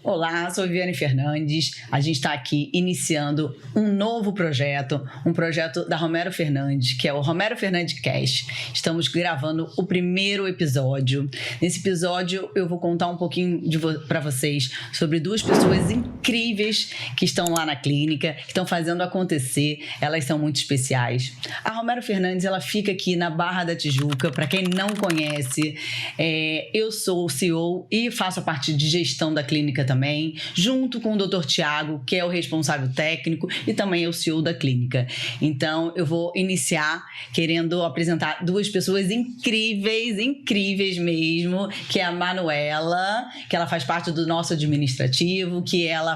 Olá, sou Viviane Fernandes. A gente está aqui iniciando um novo projeto, um projeto da Romero Fernandes, que é o Romero Fernandes Cast. Estamos gravando o primeiro episódio. Nesse episódio, eu vou contar um pouquinho para vocês sobre duas pessoas incríveis que estão lá na clínica, que estão fazendo acontecer. Elas são muito especiais. A Romero Fernandes, ela fica aqui na Barra da Tijuca. Para quem não conhece, eu sou o CEO e faço a parte de gestão da clínica também, junto com o Dr. Tiago, que é o responsável técnico e também é o CEO da clínica. Então, eu vou iniciar querendo apresentar duas pessoas incríveis mesmo, que é a Manuela, que ela faz parte do nosso administrativo, que ela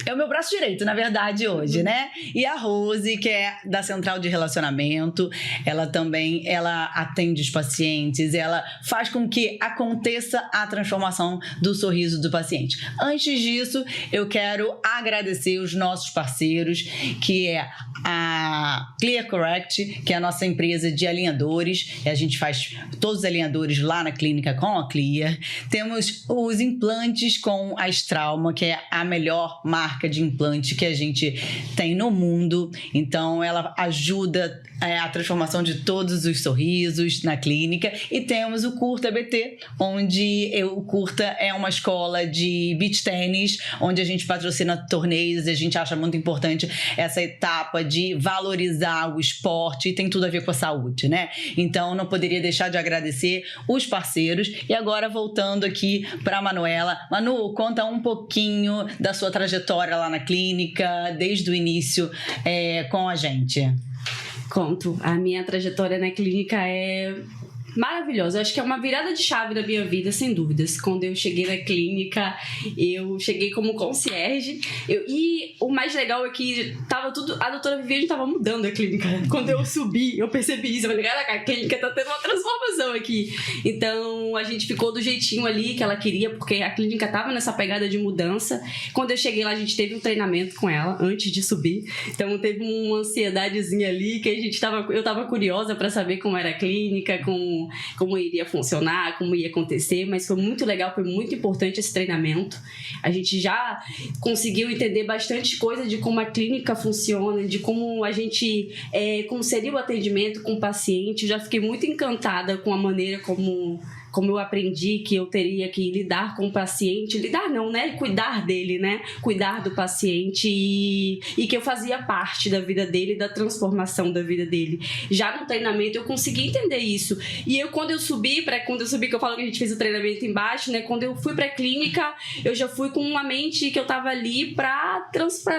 é o meu braço direito, na verdade, hoje, né? E a Rose, que é da Central de Relacionamento, ela atende os pacientes, ela faz com que aconteça a transformação do sorriso do paciente. Antes disso, eu quero agradecer os nossos parceiros, que é a ClearCorrect, que é a nossa empresa de alinhadores, e a gente faz todos os alinhadores lá na clínica com a Clear. Temos os implantes com a Strauma, que é a melhor marca de implante que a gente tem no mundo. Então, ela ajuda a transformação de todos os sorrisos na clínica. E temos o Curta BT, onde o Curta é uma escola de beach tênis, onde a gente patrocina torneios e a gente acha muito importante essa etapa de valorizar o esporte e tem tudo a ver com a saúde, né? Então, não poderia deixar de agradecer os parceiros. E agora, voltando aqui para a Manuela. Manu, conta um pouquinho da sua trajetória lá na clínica, desde o início com a gente. Conto. A minha trajetória na clínica é maravilhosa. Eu acho que é uma virada de chave da minha vida, sem dúvidas. Quando eu cheguei na clínica, eu cheguei como concierge. E o mais legal é que a doutora Viviane estava mudando a clínica. Quando eu subi, eu percebi isso. Eu falei, caraca, a clínica tá tendo uma transformação aqui. Então, a gente ficou do jeitinho ali que ela queria, porque a clínica tava nessa pegada de mudança. Quando eu cheguei lá, a gente teve um treinamento com ela antes de subir. Então, teve uma ansiedadezinha ali que eu tava curiosa para saber como era a clínica, como iria funcionar, como ia acontecer, mas foi muito legal, foi muito importante esse treinamento. A gente já conseguiu entender bastante coisa de como a clínica funciona, de como a gente, como seria o atendimento com o paciente. Eu já fiquei muito encantada com a maneira como eu aprendi que eu teria que lidar com o paciente, lidar não, né? Cuidar dele, né? Cuidar do paciente e que eu fazia parte da vida dele, da transformação da vida dele. Já no treinamento eu consegui entender isso. E quando eu subi, que eu falo que a gente fez o treinamento embaixo, né? Quando eu fui pra clínica, eu já fui com uma mente que eu tava ali pra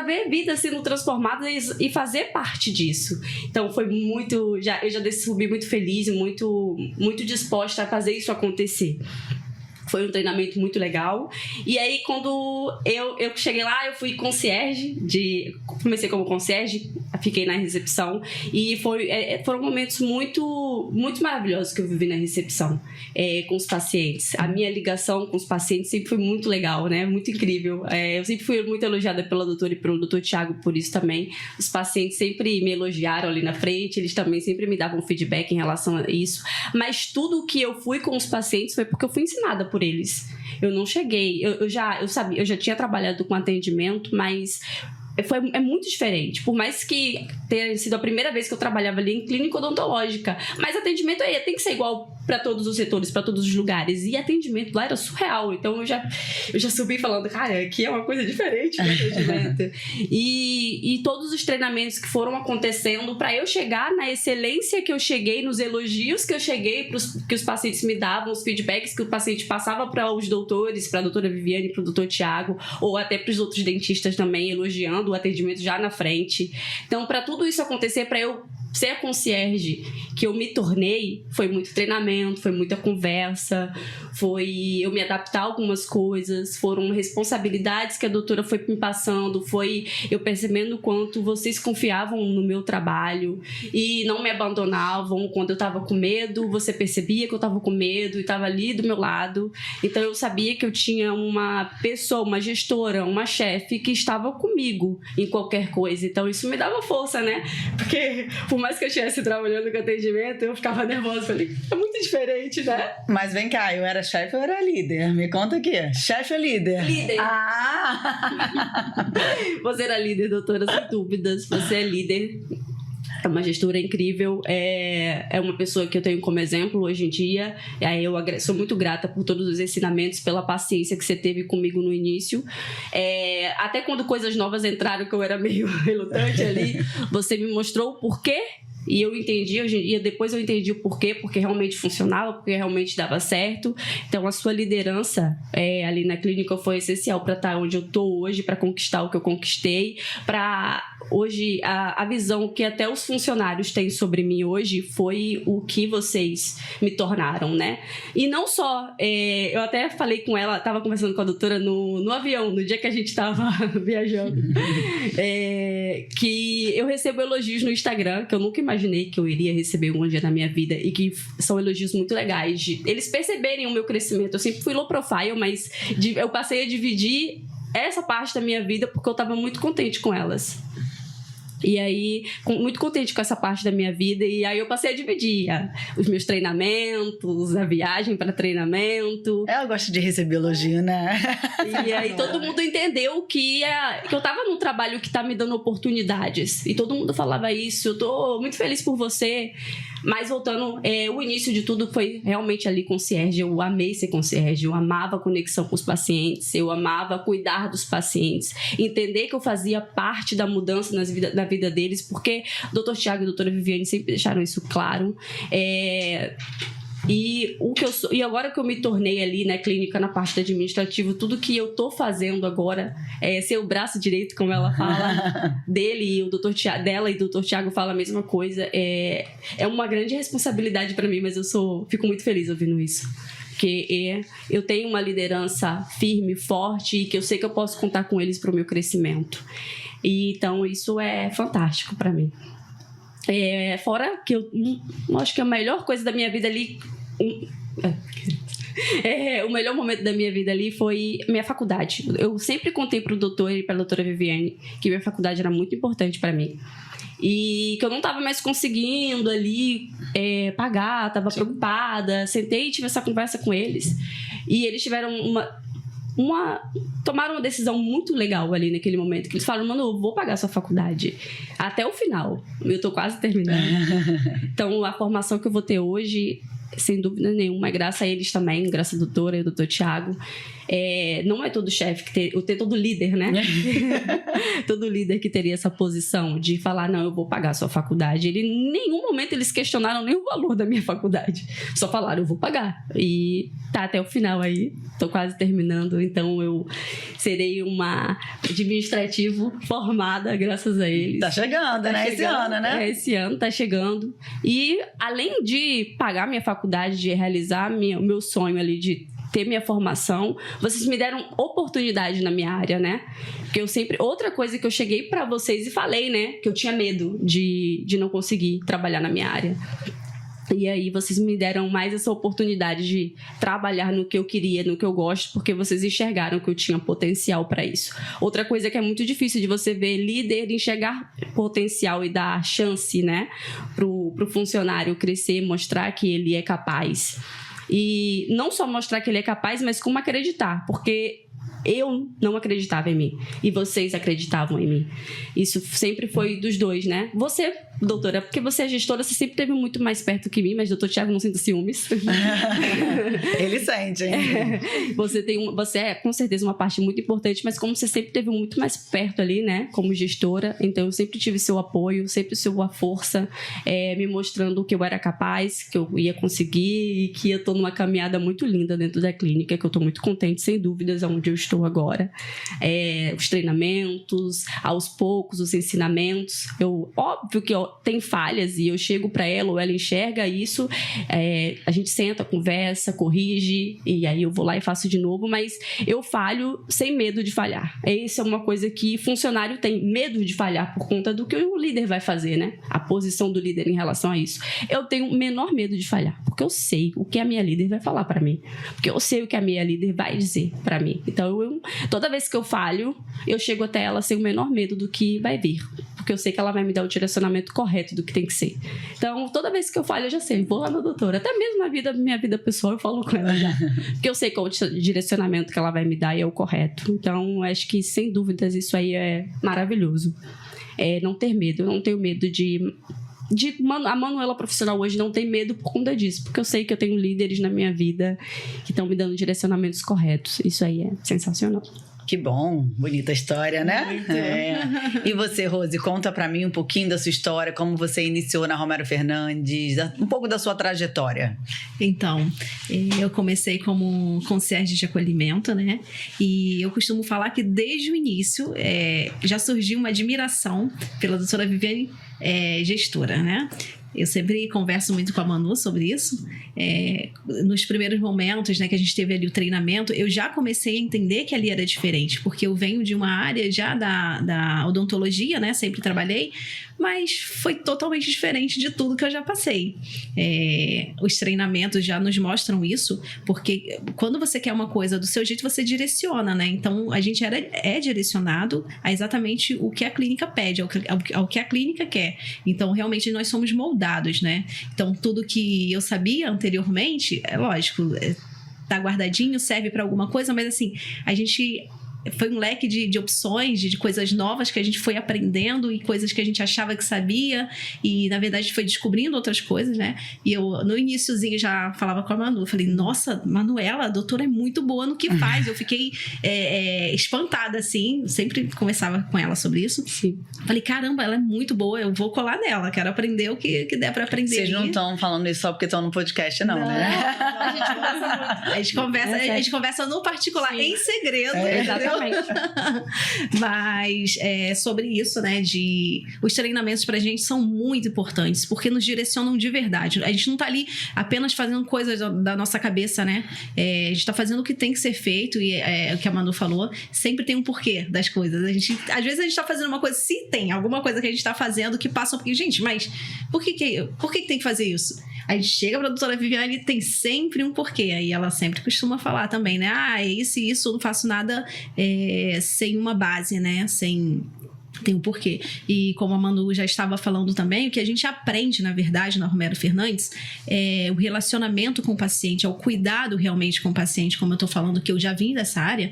ver a vida sendo transformada e fazer parte disso. Então foi muito, eu já subi muito feliz, muito, muito disposta a fazer isso acontecer. Foi um treinamento muito legal. E aí, quando eu cheguei lá, eu fui concierge, comecei como concierge, fiquei na recepção. E foram momentos muito, muito maravilhosos que eu vivi na recepção com os pacientes. A minha ligação com os pacientes sempre foi muito legal, né? Muito incrível. Eu sempre fui muito elogiada pela doutora e pelo doutor Tiago por isso também. Os pacientes sempre me elogiaram ali na frente, eles também sempre me davam feedback em relação a isso. Mas tudo que eu fui com os pacientes foi porque eu fui ensinada por eles. Eu não cheguei, eu já tinha trabalhado com atendimento, mas é muito diferente. Por mais que tenha sido a primeira vez que eu trabalhava ali em clínica odontológica, mas atendimento aí tem que ser igual para todos os setores, para todos os lugares, e atendimento lá era surreal. Então eu já subi falando, cara, aqui é uma coisa diferente do atendimento. E todos os treinamentos que foram acontecendo para eu chegar na excelência que eu cheguei, nos elogios que eu cheguei, que os pacientes me davam, os feedbacks que o paciente passava para os doutores, para a doutora Viviane, para o doutor Tiago, ou até para os outros dentistas também, elogiando o atendimento já na frente. Então, para tudo isso acontecer, para eu ser a concierge que eu me tornei, foi muito treinamento, foi muita conversa, foi eu me adaptar a algumas coisas, foram responsabilidades que a doutora foi me passando, foi eu percebendo o quanto vocês confiavam no meu trabalho e não me abandonavam quando eu estava com medo. Você percebia que eu estava com medo e estava ali do meu lado. Então eu sabia que eu tinha uma pessoa, uma gestora, uma chefe que estava comigo em qualquer coisa. Então isso me dava força, né? Porque por mais que eu estivesse trabalhando com atendimento, eu ficava nervosa. Falei, é muito diferente, né? Mas vem cá, eu era chefe ou eu era líder? Me conta aqui. Chefe ou líder? Líder. Ah! Você era líder, doutora, sem dúvidas. Você é líder. É uma gestora incrível, é uma pessoa que eu tenho como exemplo hoje em dia. Eu sou muito grata por todos os ensinamentos, pela paciência que você teve comigo no início. Até quando coisas novas entraram, que eu era meio relutante ali, você me mostrou o porquê. E eu entendi, e depois eu entendi o porquê, porque realmente funcionava, porque realmente dava certo. Então, a sua liderança ali na clínica foi essencial para estar onde eu estou hoje, para conquistar o que eu conquistei, para hoje a visão que até os funcionários têm sobre mim hoje foi o que vocês me tornaram, né? E não só, eu até falei com ela, estava conversando com a doutora no avião, no dia que a gente estava viajando, que eu recebo elogios no Instagram, que eu nunca imaginei que eu iria receber um dia na minha vida, e que são elogios muito legais, de eles perceberem o meu crescimento. Eu sempre fui low profile, mas eu passei a dividir essa parte da minha vida porque eu estava muito contente com elas. E aí, muito contente com essa parte da minha vida. E aí eu passei a dividir os meus treinamentos, a viagem para treinamento. Ela gosta de receber elogio, né? E aí todo mundo entendeu que eu tava num trabalho que tá me dando oportunidades. E todo mundo falava isso. Eu tô muito feliz por você. Mas voltando, o início de tudo foi realmente ali concierge. Eu amei ser concierge. Eu amava a conexão com os pacientes. Eu amava cuidar dos pacientes. Entender que eu fazia parte da mudança na vida deles. Porque o Dr. Tiago e a doutora Viviane sempre deixaram isso claro. E agora que eu me tornei ali na clínica, na parte administrativa, tudo que eu tô fazendo agora é ser o braço direito, como ela fala, dele e o Dr. Tiago, dela e o Dr. Tiago fala a mesma coisa. É uma grande responsabilidade para mim, mas fico muito feliz ouvindo isso. Porque eu tenho uma liderança firme, forte, e que eu sei que eu posso contar com eles para o meu crescimento. E, então, isso é fantástico para mim. Fora que eu acho que a melhor coisa da minha vida ali, o melhor momento da minha vida ali foi minha faculdade. Eu sempre contei pro doutor e pra doutora Viviane que minha faculdade era muito importante para mim. E que eu não estava mais conseguindo ali pagar, estava preocupada. Sentei e tive essa conversa com eles. E eles tiveram tomaram uma decisão muito legal ali naquele momento, que eles falaram, mano, eu vou pagar sua faculdade até o final, eu tô quase terminando. Então a formação que eu vou ter hoje, sem dúvida nenhuma, é graças a eles também, graças à doutora e ao doutor Tiago. Não é todo chefe que tem todo líder, né? Todo líder que teria essa posição de falar, não, eu vou pagar a sua faculdade. Em nenhum momento eles questionaram nem o valor da minha faculdade, só falaram, eu vou pagar. E tá até o final aí, tô quase terminando, então eu serei uma administrativo formada graças a eles. Tá chegando, né? Esse ano, né? Esse ano tá chegando. E além de pagar minha faculdade, de realizar o meu sonho ali de ter minha formação, vocês me deram oportunidade na minha área, né? Porque outra coisa que eu cheguei pra vocês e falei, né? Que eu tinha medo de não conseguir trabalhar na minha área. E aí vocês me deram mais essa oportunidade de trabalhar no que eu queria, no que eu gosto, porque vocês enxergaram que eu tinha potencial para isso. Outra coisa que é muito difícil de você ver líder enxergar potencial e dar chance, né, pro funcionário crescer, mostrar que ele é capaz. E não só mostrar que ele é capaz, mas como acreditar, porque eu não acreditava em mim e vocês acreditavam em mim. Isso sempre foi dos dois, né? Você, doutora, porque você é gestora, você sempre esteve muito mais perto que mim, mas doutor Tiago não sente ciúmes. Ele sente, hein? Você é com certeza uma parte muito importante, mas como você sempre esteve muito mais perto ali, né? Como gestora, então eu sempre tive seu apoio, sempre sua força, me mostrando que eu era capaz, que eu ia conseguir e que eu tô numa caminhada muito linda dentro da clínica, que eu tô muito contente, sem dúvidas, aonde eu estou agora. Os treinamentos, aos poucos, os ensinamentos. Óbvio que tem falhas e eu chego para ela ou ela enxerga isso, a gente senta, conversa, corrige e aí eu vou lá e faço de novo, mas eu falho sem medo de falhar. Isso é uma coisa que funcionário tem medo de falhar por conta do que o líder vai fazer, né? A posição do líder em relação a isso. Eu tenho o menor medo de falhar, porque eu sei o que a minha líder vai falar para mim, porque eu sei o que a minha líder vai dizer para mim. Então, toda vez que eu falho, eu chego até ela sem o menor medo do que vai vir, porque eu sei que ela vai me dar o direcionamento muito correto do que tem que ser. Então, toda vez que eu falho, eu já sei, vou lá na doutora. Até mesmo na minha vida pessoal, eu falo com ela já. Porque eu sei qual o direcionamento que ela vai me dar e é o correto. Então, acho que, sem dúvidas, isso aí é maravilhoso. Não ter medo. Eu não tenho medo a Manuela profissional hoje não tem medo por conta disso, porque eu sei que eu tenho líderes na minha vida que estão me dando direcionamentos corretos. Isso aí é sensacional. Que bom, bonita história, né? Muito. E você, Rose, conta pra mim um pouquinho da sua história, como você iniciou na Romero Fernandes, um pouco da sua trajetória. Então, eu comecei como concierge de acolhimento, né? E eu costumo falar que desde o início já surgiu uma admiração pela doutora Viviane, gestora, né? Eu sempre converso muito com a Manu sobre isso. Nos primeiros momentos, né, que a gente teve ali o treinamento, eu já comecei a entender que ali era diferente, porque eu venho de uma área já da odontologia, né? Sempre trabalhei, mas foi totalmente diferente de tudo que eu já passei. Os treinamentos já nos mostram isso, porque quando você quer uma coisa do seu jeito, você direciona, né? Então, a gente é direcionado a exatamente o que a clínica pede, ao que a clínica quer. Então, realmente, nós somos moldados, né? Então, tudo que eu sabia anteriormente, é lógico, tá guardadinho, serve para alguma coisa, mas assim, a gente... Foi um leque de opções, de coisas novas que a gente foi aprendendo e coisas que a gente achava que sabia e, na verdade, foi descobrindo outras coisas, né? E eu, no iniciozinho, já falava com a Manu. Eu falei, nossa, Manuela, a doutora é muito boa no que faz. Eu fiquei espantada, assim. Sempre conversava com ela sobre isso. Sim. Falei, caramba, ela é muito boa. Eu vou colar nela. Quero aprender o que der pra aprender. Vocês não estão falando isso só porque estão no podcast, não, né? A gente conversa muito. A gente conversa no particular, Sim. em segredo. Exatamente. Mas sobre isso, né, os treinamentos pra gente são muito importantes, porque nos direcionam de verdade. A gente não tá ali apenas fazendo coisas da nossa cabeça, né? A gente tá fazendo o que tem que ser feito e o que a Manu falou, sempre tem um porquê das coisas. Às vezes a gente tá fazendo uma coisa, se tem alguma coisa que a gente tá fazendo que passa um pouquinho, gente, mas por que tem que fazer isso? A gente chega pra doutora Viviane e tem sempre um porquê. Aí ela sempre costuma falar também, né? É isso e isso, eu não faço nada sem uma base, né? Tem um porquê. E como a Manu já estava falando também, o que a gente aprende, na verdade, na Romero Fernandes, é o relacionamento com o paciente, é o cuidado realmente com o paciente, como eu estou falando, que eu já vim dessa área,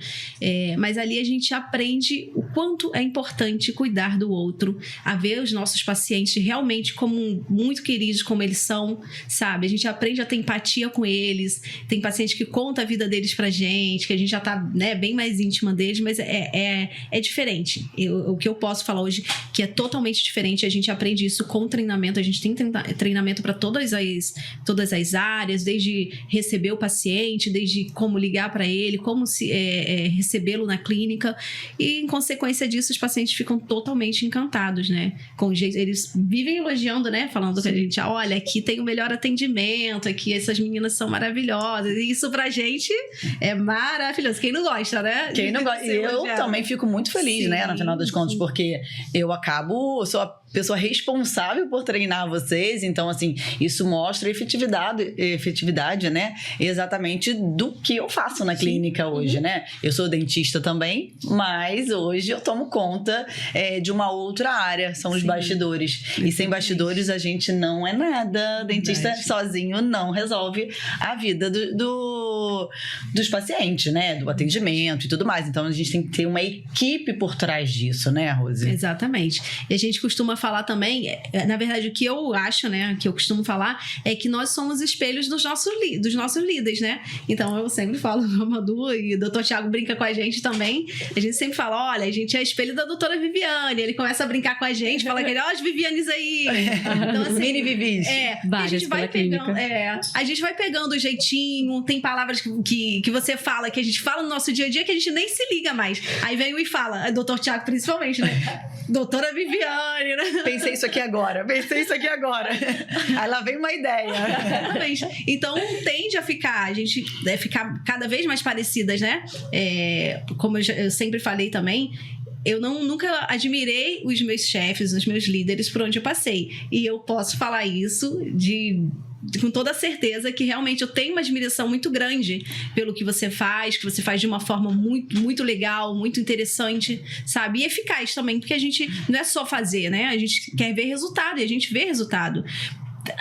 mas ali a gente aprende o quanto é importante cuidar do outro, a ver os nossos pacientes realmente como muito queridos, como eles são, sabe? A gente aprende a ter empatia com eles, tem paciente que conta a vida deles pra gente, que a gente já tá, né, bem mais íntima deles, mas é diferente. O que eu posso falar hoje que é totalmente diferente, a gente aprende isso com treinamento, a gente tem treinamento para todas as áreas, desde receber o paciente, desde como ligar para ele, como recebê-lo na clínica, e em consequência disso os pacientes ficam totalmente encantados, né? Com o jeito, eles vivem elogiando, né? Falando que a gente, olha, aqui tem o melhor atendimento, aqui essas meninas são maravilhosas, e isso pra gente é maravilhoso. Quem não gosta, né? Quem não gosta. Eu também fico muito feliz, né? No final das contas, porque eu sou a pessoa responsável por treinar vocês, então assim, isso mostra efetividade, né, exatamente do que eu faço na clínica hoje, né? Eu sou dentista também, mas hoje eu tomo conta de uma outra área, são os bastidores, e sem bastidores a gente não é nada, dentista sozinho não resolve a vida dos pacientes, né, do atendimento e tudo mais, então a gente tem que ter uma equipe por trás disso, né, Rose? Exatamente. E a gente costuma falar também, na verdade, o que eu acho, né, que eu costumo falar, é que nós somos espelhos dos nossos líderes, né? Então, eu sempre falo, a Madu e o doutor Thiago brinca com a gente também, a gente sempre fala, olha, a gente é espelho da doutora Viviane, ele começa a brincar com a gente, fala que ó, as Vivianes aí. Então, assim, mini Vivis. A gente vai pegando, a gente vai pegando o jeitinho, tem palavras que você fala, que a gente fala no nosso dia a dia, que a gente nem se liga mais. Aí vem e fala, doutor Thiago principalmente, né? Doutora Viviane, né? Pensei isso aqui agora. Aí lá vem uma ideia. Exatamente. Então, tende a gente ficar cada vez mais parecidas, né? Como eu sempre falei também, eu nunca admirei os meus chefes, os meus líderes por onde eu passei. E eu posso falar isso com toda certeza que realmente eu tenho uma admiração muito grande pelo que você faz de uma forma muito, muito legal, muito interessante, sabe? E eficaz também, porque a gente não é só fazer, né? A gente quer ver resultado e a gente vê resultado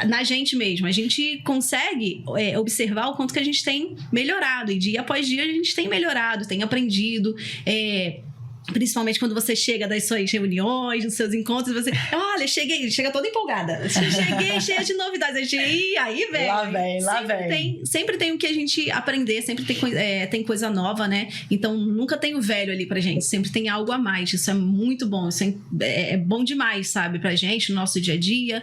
na gente mesmo. A gente consegue observar o quanto que a gente tem melhorado, e dia após dia a gente tem melhorado, tem aprendido, principalmente quando você chega das suas reuniões, dos seus encontros, você... Olha, chega toda empolgada. Cheguei cheia de novidades. A gente... aí, velho. Lá vem. Sempre tem o que a gente aprender, sempre tem coisa nova, né? Então, nunca tem o velho ali pra gente. Sempre tem algo a mais. Isso é muito bom. Isso é bom demais, sabe? Pra gente, no nosso dia a dia,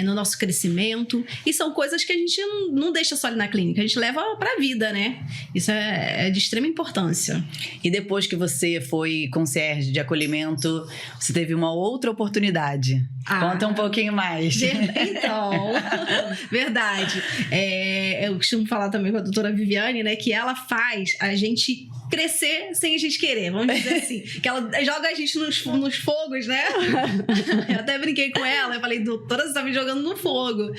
no nosso crescimento. E são coisas que a gente não deixa só ali na clínica. A gente leva pra vida, né? Isso é de extrema importância. E depois que você foi concierge de acolhimento, você teve uma outra oportunidade. Conta um pouquinho mais. Então, verdade. Eu costumo falar também com a doutora Viviane, né, que ela faz a gente crescer sem a gente querer, vamos dizer assim. Que ela joga a gente nos fogos, né? Eu até brinquei com ela, eu falei, doutora, você tá me jogando no fogo.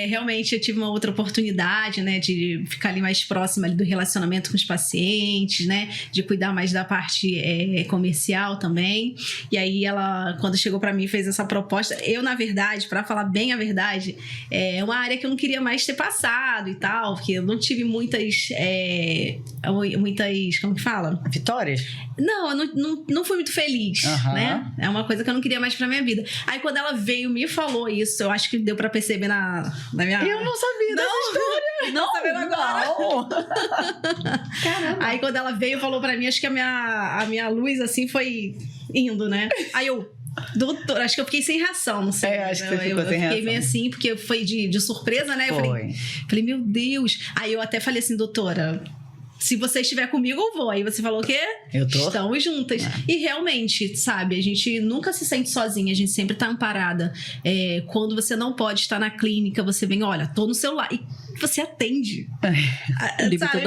Realmente, eu tive uma outra oportunidade, né, de ficar ali mais próxima ali do relacionamento com os pacientes, né, de cuidar mais da parte comercial também. E aí, ela, quando chegou pra mim, fez essa proposta. Eu, na verdade, pra falar bem a verdade, é uma área que eu não queria mais ter passado e tal, porque eu não tive muitas como que fala? Vitórias? Não, eu não fui muito feliz, né? É uma coisa que eu não queria mais pra minha vida. Aí, quando ela veio, me falou isso, eu acho que deu pra perceber na minha... Eu não sabia dessa história. Não, sabendo agora. Não. Caramba. Aí, quando ela veio, falou pra mim, acho que a minha luz, assim, foi indo, né? Aí eu... Doutora, acho que eu fiquei sem reação, não sei. Acho que você ficou sem reação. Eu fiquei meio assim, porque foi de surpresa, né? Eu falei, meu Deus. Aí eu até falei assim, doutora... Se você estiver comigo, eu vou. Aí você falou o quê? Eu tô. Estamos juntas. E realmente, sabe, a gente nunca se sente sozinha, a gente sempre tá amparada. Quando você não pode estar na clínica, você vem, olha, tô no celular. E você atende. Sabe?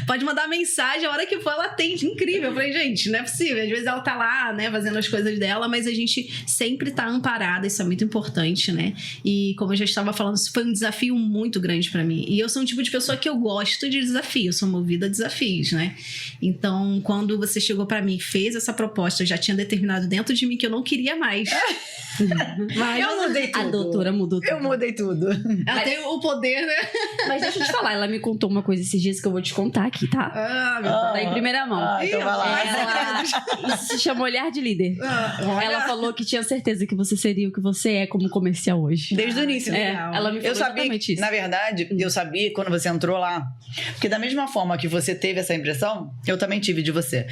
Pode mandar mensagem, a hora que for, ela atende. Incrível. Eu falei, gente, não é possível. Às vezes ela tá lá, né, fazendo as coisas dela, mas a gente sempre tá amparada. Isso é muito importante, né? E como eu já estava falando, isso foi um desafio muito grande pra mim. E eu sou um tipo de pessoa que eu gosto de desafio. Eu sou movida a desafios, né? Então, quando você chegou pra mim e fez essa proposta, eu já tinha determinado dentro de mim que eu não queria mais. Mas eu mudei tudo. A doutora mudou tudo. Eu mudei tudo. Ela tem o poder, né? Mas deixa eu te falar, ela me contou uma coisa esses dias que eu vou te contar aqui, tá? Meu Deus. Tá em primeira mão. Então vai lá. Isso se chama olhar de líder. Ela falou que tinha certeza que você seria o que você é como comercial hoje. Desde o início. Ela me falou exatamente isso. Na verdade, eu sabia quando você entrou lá. Porque da mesma forma que você teve essa impressão, eu também tive de você.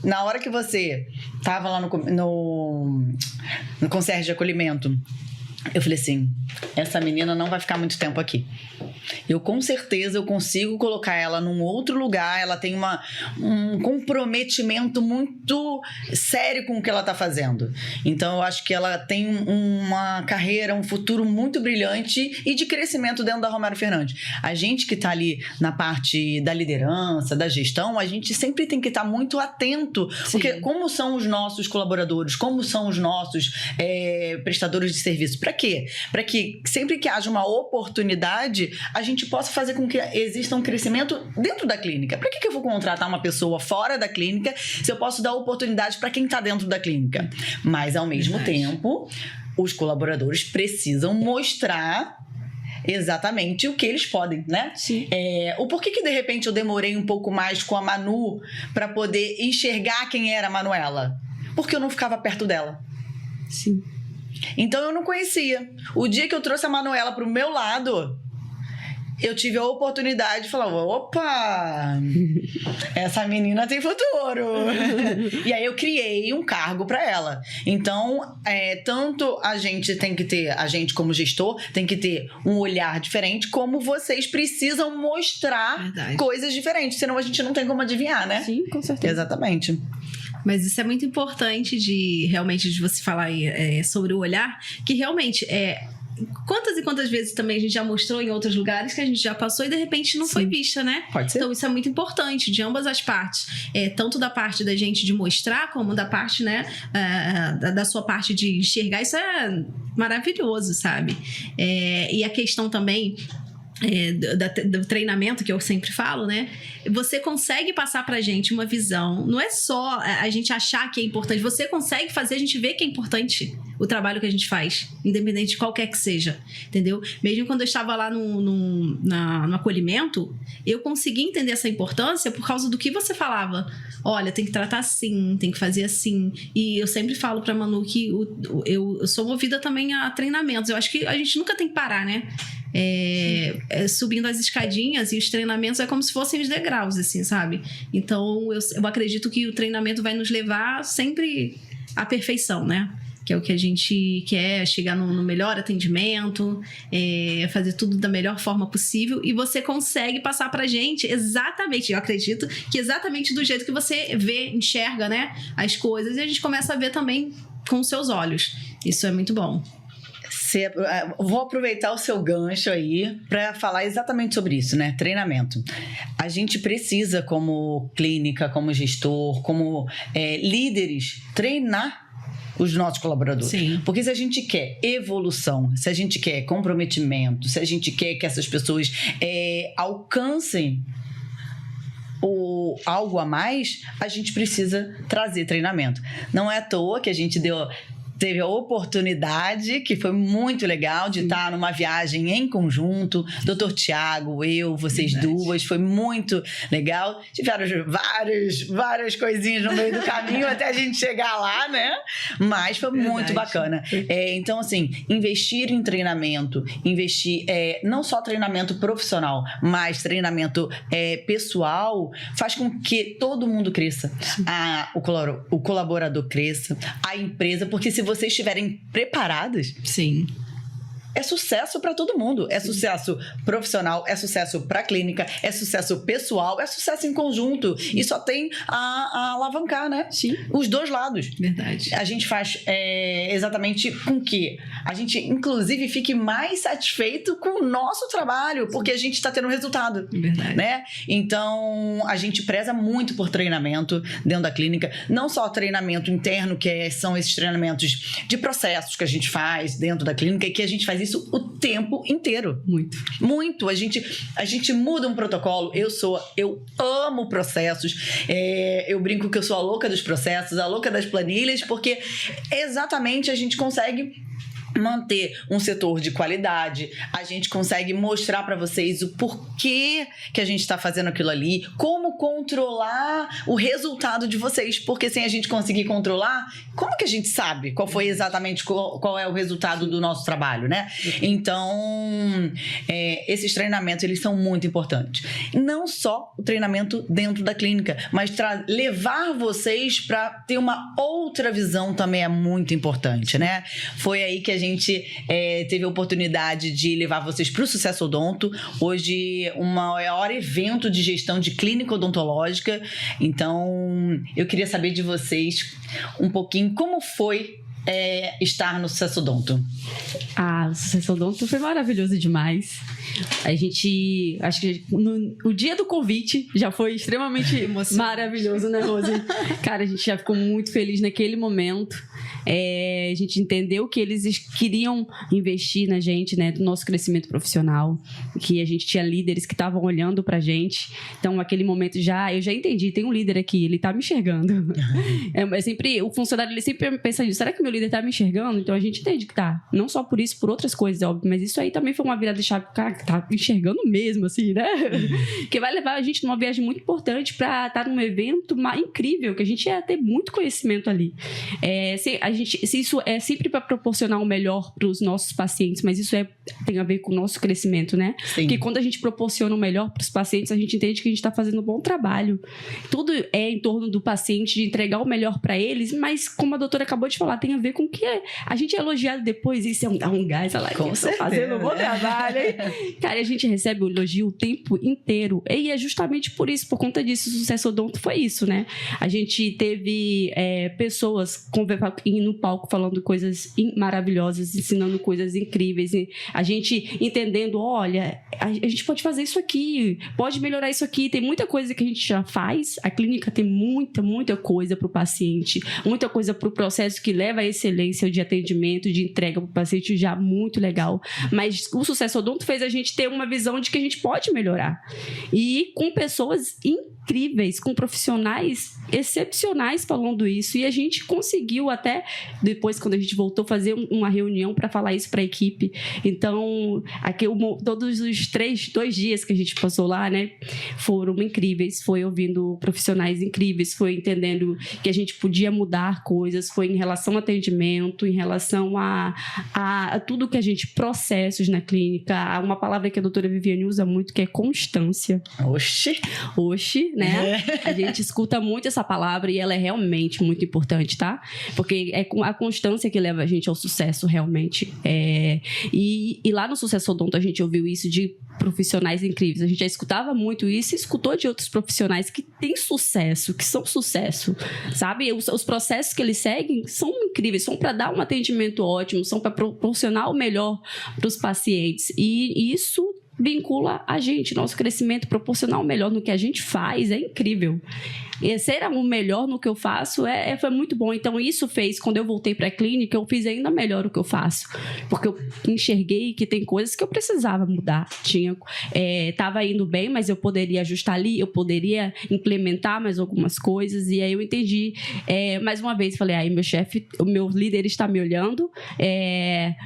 Na hora que você tava lá no concierge de acolhimento, eu falei assim, essa menina não vai ficar muito tempo aqui. Eu com certeza eu consigo colocar ela num outro lugar. Ela tem um comprometimento muito sério com o que ela tá fazendo. Então eu acho que ela tem uma carreira, um futuro muito brilhante e de crescimento dentro da Romero Fernandes. A gente que tá ali na parte da liderança, da gestão, a gente sempre tem que estar muito atento. Sim. Porque como são os nossos colaboradores, como são os nossos prestadores de serviço? Para quê? Para que sempre que haja uma oportunidade, a gente possa fazer com que exista um crescimento dentro da clínica. Para que eu vou contratar uma pessoa fora da clínica se eu posso dar oportunidade para quem está dentro da clínica? Mas, ao mesmo tempo, os colaboradores precisam mostrar exatamente o que eles podem, né? Sim. O porquê que de repente eu demorei um pouco mais com a Manu para poder enxergar quem era a Manuela? Porque eu não ficava perto dela. Sim. Então eu não conhecia. O dia que eu trouxe a Manuela pro meu lado, eu tive a oportunidade de falar, opa, essa menina tem futuro. E aí eu criei um cargo para ela. Então, tanto a gente tem que ter, a gente como gestor, tem que ter um olhar diferente, como vocês precisam mostrar coisas diferentes, senão a gente não tem como adivinhar, né? Sim, com certeza. Exatamente. Mas isso é muito importante de você falar sobre o olhar, que realmente quantas e quantas vezes também a gente já mostrou em outros lugares que a gente já passou e de repente não foi vista, né? Pode ser. Então isso é muito importante, de ambas as partes. Tanto da parte da gente de mostrar, como da parte, né, da sua parte de enxergar. Isso é maravilhoso, sabe? E a questão também do treinamento, que eu sempre falo, né? Você consegue passar pra gente uma visão, não é só a gente achar que é importante, você consegue fazer a gente ver que é importante o trabalho que a gente faz, independente de qualquer que seja, entendeu? Mesmo quando eu estava lá no acolhimento, eu consegui entender essa importância por causa do que você falava. Olha, tem que tratar assim, tem que fazer assim. E eu sempre falo pra Manu que eu sou movida também a treinamentos. Eu acho que a gente nunca tem que parar, né? Subindo as escadinhas, e os treinamentos é como se fossem os degraus, assim, sabe? Então eu acredito que o treinamento vai nos levar sempre à perfeição, né? Que é o que a gente quer, chegar no melhor atendimento, fazer tudo da melhor forma possível, e você consegue passar pra gente exatamente, eu acredito que exatamente do jeito que você vê, enxerga, né, as coisas, e a gente começa a ver também com os seus olhos. Isso é muito bom. Vou aproveitar o seu gancho aí para falar exatamente sobre isso, né? Treinamento. A gente precisa, como clínica, como gestor, como líderes, treinar os nossos colaboradores. Sim. Porque se a gente quer evolução, se a gente quer comprometimento, se a gente quer que essas pessoas alcancem algo a mais, a gente precisa trazer treinamento. Não é à toa que a gente teve a oportunidade, que foi muito legal, de estar numa viagem em conjunto, Dr. Tiago, vocês duas, foi muito legal. Tiveram várias coisinhas no meio do caminho até a gente chegar lá, né? Mas foi muito bacana. Então, assim, investir em treinamento, não só treinamento profissional, mas treinamento pessoal, faz com que todo mundo cresça. O colaborador cresça, a empresa, porque se vocês estiverem preparadas, sim, é sucesso para todo mundo. É sucesso profissional, é sucesso para a clínica, é sucesso pessoal, é sucesso em conjunto. E só tem a alavancar, né? Sim. Os dois lados. Verdade. A gente faz exatamente com que a gente, inclusive, fique mais satisfeito com o nosso trabalho, porque a gente está tendo resultado. Verdade. Né? Então, a gente preza muito por treinamento dentro da clínica. Não só treinamento interno, que são esses treinamentos de processos que a gente faz dentro da clínica, e que a gente faz isso o tempo inteiro. Muito. A gente muda um protocolo. Eu amo processos. Eu brinco que eu sou a louca dos processos, a louca das planilhas, porque exatamente a gente consegue manter um setor de qualidade, a gente consegue mostrar para vocês o porquê que a gente está fazendo aquilo ali, como controlar o resultado de vocês, porque sem a gente conseguir controlar, como que a gente sabe qual foi exatamente qual é o resultado do nosso trabalho, né? Então, esses treinamentos, eles são muito importantes. Não só o treinamento dentro da clínica, mas levar vocês para ter uma outra visão também é muito importante, né? Foi aí que a gente teve a oportunidade de levar vocês para o Sucesso Odonto. Hoje, o maior evento de gestão de clínica odontológica. Então, eu queria saber de vocês um pouquinho como foi estar no Sucesso Odonto. O Sucesso Odonto foi maravilhoso demais. A gente, acho que o dia do convite já foi extremamente maravilhoso, né, Rose? Cara, a gente já ficou muito feliz naquele momento. A gente entendeu que eles queriam investir na gente, né, no nosso crescimento profissional, que a gente tinha líderes que estavam olhando pra gente. Então, naquele momento eu já entendi, tem um líder aqui, ele tá me enxergando. Sempre, o funcionário, ele sempre pensa nisso, será que meu líder tá me enxergando? Então a gente entende que tá. Não só por isso, por outras coisas, óbvio, mas isso aí também foi uma virada de chave, cara, que tá me enxergando mesmo, assim, né? Que vai levar a gente numa viagem muito importante pra estar num evento incrível, que a gente ia ter muito conhecimento ali. Isso é sempre para proporcionar o melhor para os nossos pacientes, mas isso tem a ver com o nosso crescimento, né? Sim. Porque quando a gente proporciona o melhor para os pacientes, a gente entende que a gente está fazendo um bom trabalho. Tudo é em torno do paciente, de entregar o melhor para eles, mas como a doutora acabou de falar, tem a ver com que a gente é elogiado depois, isso é um gás, olha lá, que estão fazendo um bom trabalho, hein? Cara, a gente recebe o elogio o tempo inteiro, e é justamente por isso, por conta disso, o Sucesso Odonto foi isso, né? A gente teve pessoas no palco falando coisas maravilhosas, ensinando coisas incríveis, e a gente entendendo, olha, a gente pode fazer isso aqui, pode melhorar isso aqui, tem muita coisa que a gente já faz, a clínica tem muita coisa para o paciente, muita coisa para o processo que leva à excelência de atendimento, de entrega para o paciente, já muito legal, mas o Sucesso Odonto fez a gente ter uma visão de que a gente pode melhorar, e com pessoas incríveis, com profissionais excepcionais falando isso, e a gente conseguiu até, depois quando a gente voltou, fazer uma reunião para falar isso para a equipe. Então, aqui, todos os 2 dias que a gente passou lá, né, foram incríveis, foi ouvindo profissionais incríveis, foi entendendo que a gente podia mudar coisas, foi em relação ao atendimento, em relação a tudo que a gente, processos na clínica, uma palavra que a doutora Viviane usa muito, que é constância. Oxi, né? A gente escuta muito essa palavra e ela é realmente muito importante, tá? Porque é a constância que leva a gente ao sucesso, realmente. E lá no Sucesso Odonto a gente ouviu isso de profissionais incríveis. A gente já escutava muito isso e escutou de outros profissionais que têm sucesso, que são sucesso, sabe? Os processos que eles seguem são incríveis, são para dar um atendimento ótimo, são para proporcionar o melhor para os pacientes. E isso vincula a gente, nosso crescimento, proporcionar o melhor no que a gente faz, é incrível. E ser o melhor no que eu faço foi muito bom. Então isso fez, quando eu voltei para a clínica, eu fiz ainda melhor o que eu faço, porque eu enxerguei que tem coisas que eu precisava mudar. Estava indo bem, mas eu poderia ajustar ali, eu poderia implementar mais algumas coisas, e aí eu entendi, mais uma vez, falei, aí meu chefe, o meu líder está me olhando,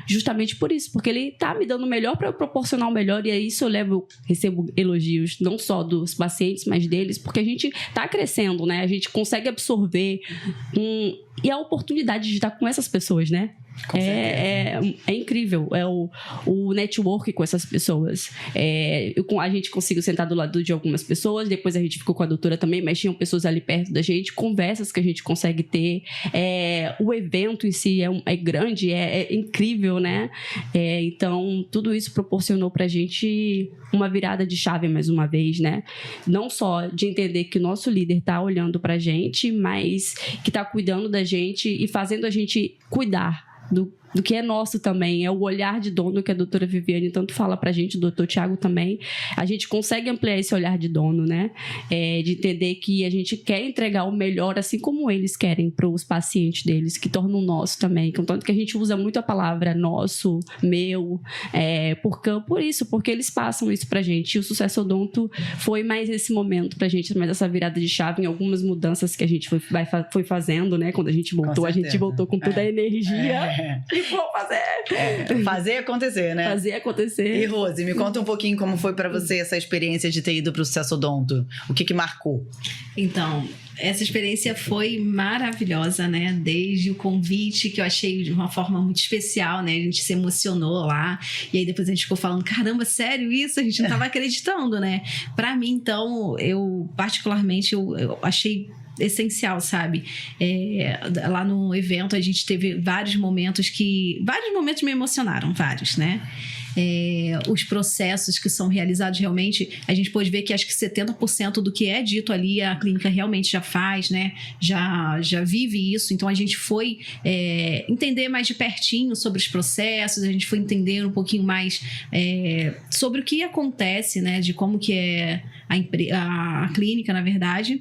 justamente por isso, porque ele está me dando o melhor para eu proporcionar o melhor, e aí isso eu recebo elogios, não só dos pacientes, mas deles, porque a gente está crescendo, né? A gente consegue absorver e a oportunidade de estar com essas pessoas, né? É incrível, o network com essas pessoas. A gente conseguiu sentar do lado de algumas pessoas, depois a gente ficou com a doutora também, mas tinham pessoas ali perto da gente, conversas que a gente consegue ter. O evento em si é grande, é incrível, né? Então, tudo isso proporcionou pra gente uma virada de chave mais uma vez, né? Não só de entender que o nosso líder tá olhando pra gente, mas que tá cuidando da gente e fazendo a gente cuidar do que é nosso também, é o olhar de dono que a doutora Viviane tanto fala pra gente, o doutor Tiago também. A gente consegue ampliar esse olhar de dono, né? De entender que a gente quer entregar o melhor, assim como eles querem para os pacientes deles, que tornam nosso também. Tanto que a gente usa muito a palavra nosso, meu, por isso, porque eles passam isso pra gente. E o Sucesso Odonto foi mais esse momento pra gente, mais essa virada de chave em algumas mudanças que a gente foi fazendo, né? Quando a gente voltou, a gente voltou com toda a energia. E vou fazer. Fazer acontecer, né? Fazer acontecer. E Rose, me conta um pouquinho como foi pra você essa experiência de ter ido pro Sucesso Odonto. O que marcou? Então, essa experiência foi maravilhosa, né? Desde o convite, que eu achei de uma forma muito especial, né? A gente se emocionou lá. E aí depois a gente ficou falando, caramba, sério isso? A gente não tava acreditando, né? Pra mim, então, eu particularmente, eu achei essencial, sabe? Lá no evento a gente teve vários momentos me emocionaram, vários, né? Os processos que são realizados realmente, a gente pode ver que acho que 70% do que é dito ali a clínica realmente já faz, né? Já vive isso, então a gente foi entender mais de pertinho sobre os processos, a gente foi entender um pouquinho mais sobre o que acontece, né? De como que é a clínica, na verdade.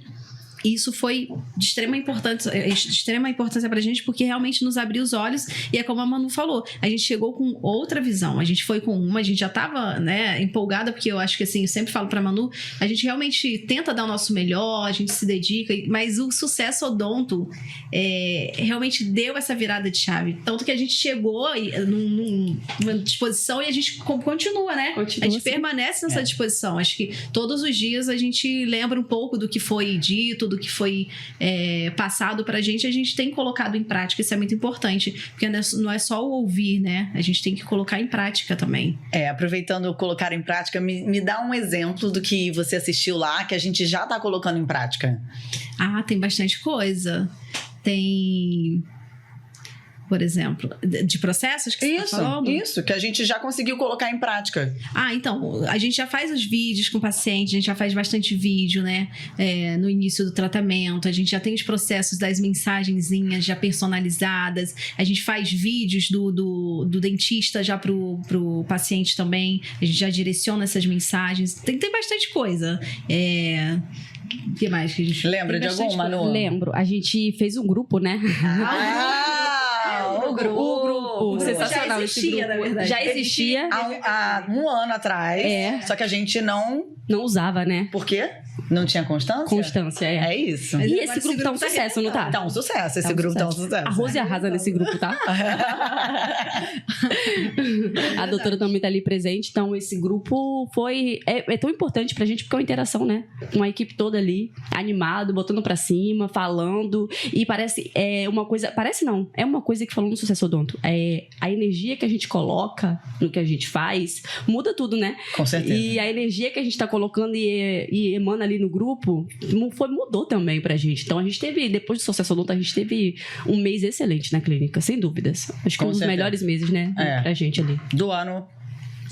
Isso foi de extrema importância pra gente, porque realmente nos abriu os olhos. E é como a Manu falou, a gente chegou com outra visão. A gente foi com a gente já tava, né, empolgada, porque eu acho que assim, eu sempre falo pra Manu, a gente realmente tenta dar o nosso melhor, a gente se dedica, mas o Sucesso Odonto realmente deu essa virada de chave. Tanto que a gente chegou numa disposição e a gente continua, né? A gente assim, permanece nessa disposição. Acho que todos os dias a gente lembra um pouco do que foi dito, do que foi passado pra gente, a gente tem colocado em prática. Isso é muito importante, porque não é só o ouvir, né? A gente tem que colocar em prática também. Aproveitando colocar em prática, me dá um exemplo do que você assistiu lá, que a gente já tá colocando em prática. Tem bastante coisa. Tem por exemplo? De processos que você tá falando? Isso, que a gente já conseguiu colocar em prática. Então, a gente já faz os vídeos com o paciente, a gente já faz bastante vídeo, né? No início do tratamento, a gente já tem os processos das mensagenzinhas já personalizadas, a gente faz vídeos do dentista já pro paciente também, a gente já direciona essas mensagens, tem bastante coisa. O que mais que a gente... Lembra de alguma, Manu? Lembro. A gente fez um grupo, né? O grupo. Sensacional. Já existia, na verdade. Já existia. Há um ano atrás. Só que a gente não usava, né? Por quê? Não tinha constância? Constância, É isso. Mas E agora esse grupo tá um sucesso, não tá? Tá um sucesso, esse grupo tá um sucesso. A Rose arrasa nesse grupo, tá? A doutora também tá ali presente. Então, esse grupo é tão importante pra gente porque é uma interação, né? Uma equipe toda ali, animado, botando pra cima, falando. E parece uma coisa... Parece não. É uma coisa que falou no Sucesso Odonto. A energia que a gente coloca no que a gente faz muda tudo, né? Com certeza. E a energia que a gente tá colocando e emana ali no grupo mudou também pra gente. Então, a gente teve, depois do Sucesso Odonto, a gente teve um mês excelente na clínica, sem dúvidas. Acho que um dos melhores meses, né? Pra gente ali. Do ano,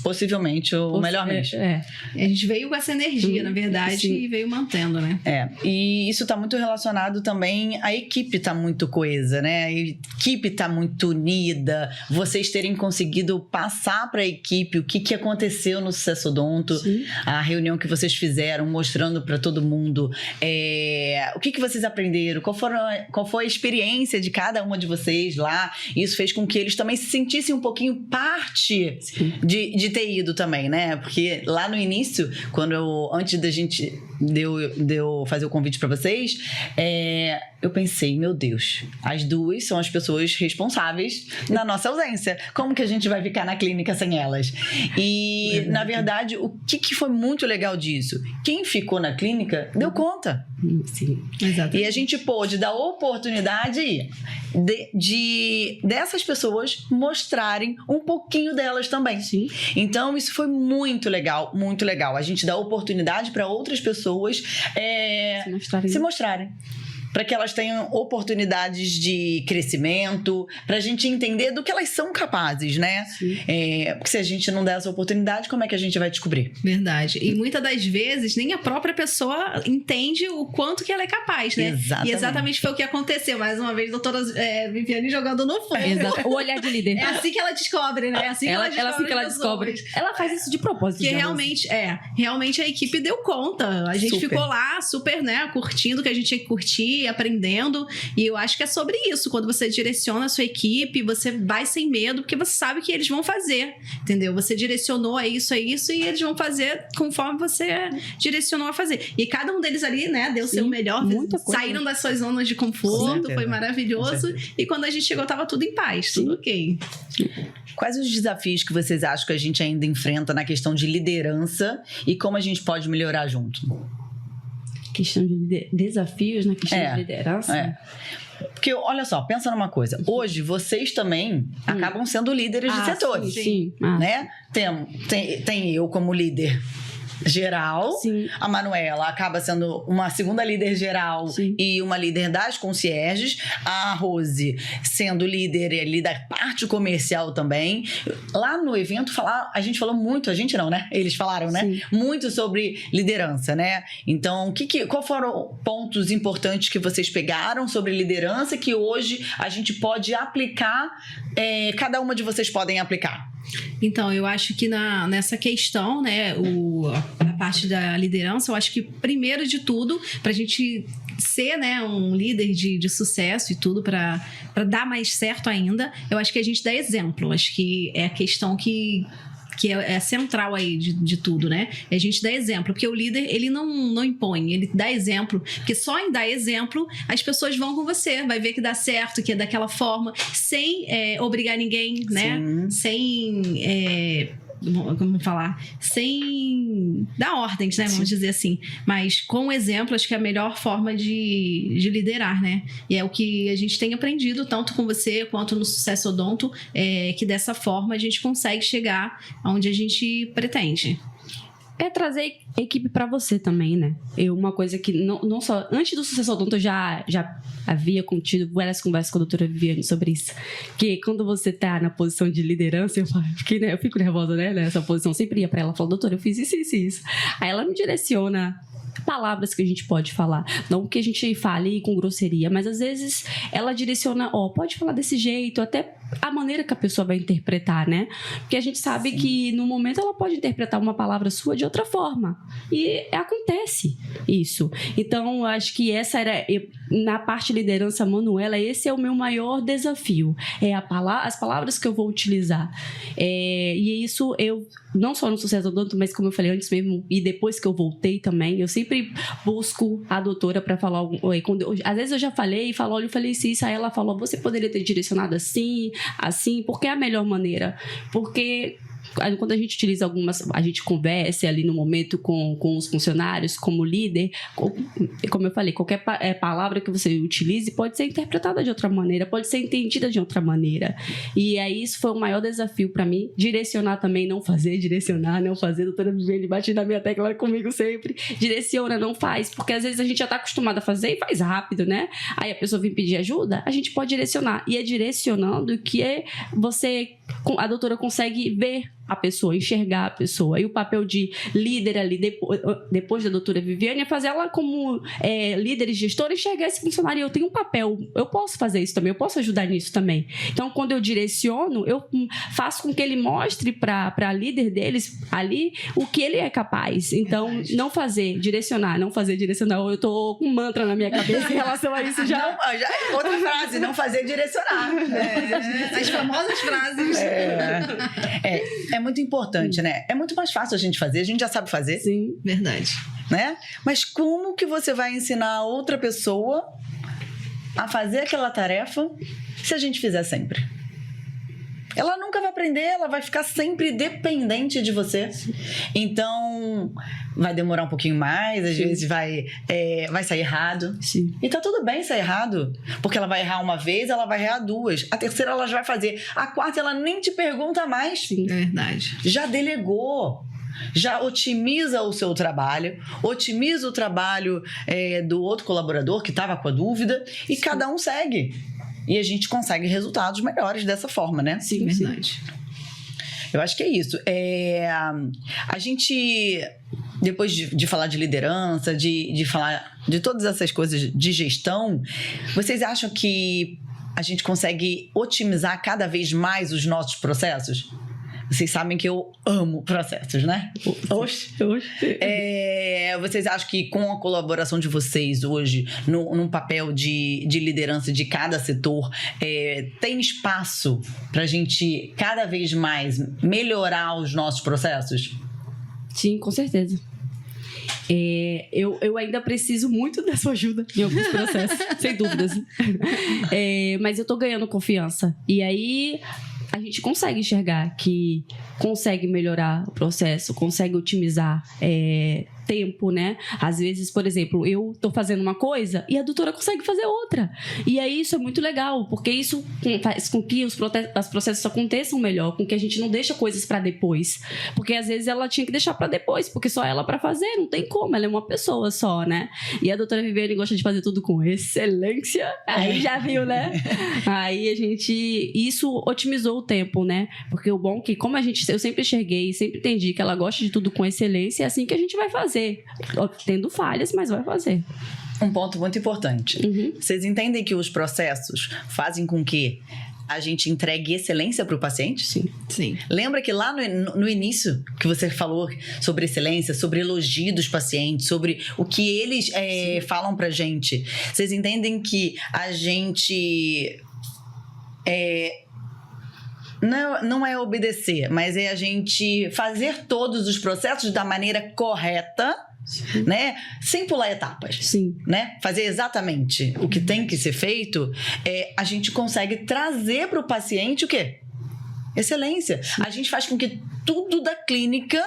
possivelmente o melhor mês. A gente veio com essa energia, na verdade, e veio mantendo, né? E isso tá muito relacionado também, a equipe tá muito coesa, né? A equipe tá muito unida, vocês terem conseguido passar pra equipe o que aconteceu no Sucesso Odonto, a reunião que vocês fizeram, mostrando pra todo mundo o que vocês aprenderam, qual foi a experiência de cada uma de vocês lá. Isso fez com que eles também se sentissem um pouquinho parte de ter ido também, né? Porque lá no início, antes da gente de eu fazer o convite para vocês, eu pensei, meu Deus, as duas são as pessoas responsáveis na nossa ausência. Como que a gente vai ficar na clínica sem elas? E, na verdade, o que foi muito legal disso? Quem ficou na clínica deu conta. Sim, exatamente. E a gente pôde dar oportunidade dessas pessoas mostrarem um pouquinho delas também. Sim. Então, isso foi muito legal, muito legal. A gente dá oportunidade para outras pessoas se mostrarem. Para que elas tenham oportunidades de crescimento, para a gente entender do que elas são capazes, né? Porque se a gente não der essa oportunidade, como é que a gente vai descobrir? Verdade. E muitas das vezes, nem a própria pessoa entende o quanto que ela é capaz, né? Exatamente. E exatamente foi o que aconteceu. Mais uma vez, doutora Viviane jogando no fogo. O olhar de líder. É assim que ela descobre, né? É assim que ela descobre. Ela faz isso de propósito. Porque realmente a equipe deu conta. A gente ficou lá super, né, curtindo o que a gente tinha que curtir, aprendendo, e eu acho que é sobre isso. Quando você direciona a sua equipe, você vai sem medo, porque você sabe que eles vão fazer, entendeu? Você direcionou a isso, e eles vão fazer conforme você direcionou a fazer. E cada um deles ali, né, deu o seu melhor, saíram das suas zonas de conforto, foi maravilhoso, e quando a gente chegou, tava tudo em paz, tudo ok. Quais os desafios que vocês acham que a gente ainda enfrenta na questão de liderança e como a gente pode melhorar junto? Questão de desafios na questão de liderança? Porque, olha só, pensa numa coisa. Hoje, vocês também acabam sendo líderes de setores. Sim. Né? Tem eu como líder geral. Sim. A Manuela acaba sendo uma segunda líder geral. Sim. E uma líder das concierges. A Rose sendo líder ali da parte comercial também. Lá no evento, a gente falou muito, a gente não, né? Eles falaram, né? Sim. Muito sobre liderança, né? Então, qual foram pontos importantes que vocês pegaram sobre liderança que hoje a gente pode aplicar, cada uma de vocês podem aplicar? Então, eu acho que nessa questão, né, a parte da liderança, eu acho que primeiro de tudo, pra gente ser, né, um líder de sucesso e tudo, pra dar mais certo ainda, eu acho que a gente dá exemplo. Acho que é a questão que é central aí de tudo, né? A gente dá exemplo, porque o líder, ele não impõe, ele dá exemplo, porque só em dar exemplo, as pessoas vão com você, vai ver que dá certo, que é daquela forma, sem obrigar ninguém, né? Sem... como falar, sem dar ordens, né? Vamos dizer assim. Mas com exemplo, acho que é a melhor forma de liderar, né? E é o que a gente tem aprendido, tanto com você quanto no Sucesso Odonto, que dessa forma a gente consegue chegar onde a gente pretende. é trazer equipe para você também, né? Uma coisa que não só... Antes do Sucesso Odonto, eu já havia contido várias conversas com a doutora Viviane sobre isso. Que quando você tá na posição de liderança, eu fico nervosa, né? Nessa posição, sempre ia pra ela e falava, doutora, eu fiz isso, isso, isso. Aí ela me direciona palavras que a gente pode falar, não que a gente fale com grosseria, mas às vezes ela direciona, pode falar desse jeito, até a maneira que a pessoa vai interpretar, né? Porque a gente sabe que no momento ela pode interpretar uma palavra sua de outra forma e acontece isso. Então, eu acho que na parte de liderança, Manuela, esse é o meu maior desafio, as palavras que eu vou utilizar, e isso eu não só no Sucesso Odonto, mas como eu falei antes mesmo, e depois que eu voltei também, eu sempre busco a doutora para falar às vezes eu já falei e falo, olha, eu falei isso, aí ela falou, você poderia ter direcionado assim, porque é a melhor maneira, porque quando a gente utiliza a gente conversa ali no momento com os funcionários, como líder, como eu falei, qualquer palavra que você utilize pode ser interpretada de outra maneira, pode ser entendida de outra maneira. E aí isso foi o maior desafio para mim, direcionar também, não fazer, a doutora Viviane bate na minha tecla comigo sempre, direciona, não faz, porque às vezes a gente já tá acostumado a fazer e faz rápido, né? Aí a pessoa vem pedir ajuda, a gente pode direcionar, e é direcionando que a doutora consegue ver a pessoa, enxergar a pessoa. E o papel de líder ali, depois da doutora Viviane, é fazer ela como líder e gestora, enxergar esse funcionário. Eu tenho um papel, eu posso fazer isso também, eu posso ajudar nisso também. Então, quando eu direciono, eu faço com que ele mostre para a líder deles ali o que ele é capaz. Então, não fazer, direcionar. Eu tô com um mantra na minha cabeça em relação a isso já. Outra frase, não fazer, direcionar. As famosas frases. É muito importante, né? É muito mais fácil a gente fazer, a gente já sabe fazer. Sim, verdade. Né? Mas como que você vai ensinar a outra pessoa a fazer aquela tarefa se a gente fizer sempre? Ela nunca vai aprender, ela vai ficar sempre dependente de você. Então, vai demorar um pouquinho mais, às vezes vai sair errado. Sim. E tá tudo bem sair errado, porque ela vai errar uma vez, ela vai errar duas. A terceira ela já vai fazer. A quarta ela nem te pergunta mais. Sim. É verdade. Já delegou. Já otimiza o seu trabalho, otimiza o trabalho do outro colaborador que estava com a dúvida e Sim. cada um segue. E a gente consegue resultados melhores dessa forma, né? Sim, verdade. Eu acho que é isso. A gente, depois de falar de liderança, de falar de todas essas coisas de gestão, vocês acham que a gente consegue otimizar cada vez mais os nossos processos? Vocês sabem que eu amo processos, né? Oxe. Vocês acham que com a colaboração de vocês hoje, num papel de liderança de cada setor, tem espaço para a gente cada vez mais melhorar os nossos processos? Sim, com certeza. Eu ainda preciso muito da sua ajuda em alguns processos, sem dúvidas. Mas eu tô ganhando confiança. E aí a gente consegue enxergar que consegue melhorar o processo, consegue otimizar tempo, né? Às vezes, por exemplo, eu tô fazendo uma coisa e a doutora consegue fazer outra. E aí isso é muito legal, porque isso faz com que os processos aconteçam melhor, com que a gente não deixa coisas para depois. Porque às vezes ela tinha que deixar para depois, porque só ela para fazer, não tem como, ela é uma pessoa só, né? E a doutora Viviane gosta de fazer tudo com excelência. Aí já viu, né? Aí isso otimizou o tempo, né? Porque o bom é que, como eu sempre enxerguei, sempre entendi que ela gosta de tudo com excelência, é assim que a gente vai fazer. Tendo falhas, mas vai fazer. Um ponto muito importante. Uhum. Vocês entendem que os processos fazem com que a gente entregue excelência para o paciente? Sim. Lembra que lá no início que você falou sobre excelência, sobre elogio dos pacientes, sobre o que eles falam pra gente. Vocês entendem que a gente... Não é obedecer, mas é a gente fazer todos os processos da maneira correta, né? Sem pular etapas. Sim. Né? Fazer exatamente o que tem que ser feito, a gente consegue trazer para o paciente o quê? Excelência. A gente faz com que tudo da clínica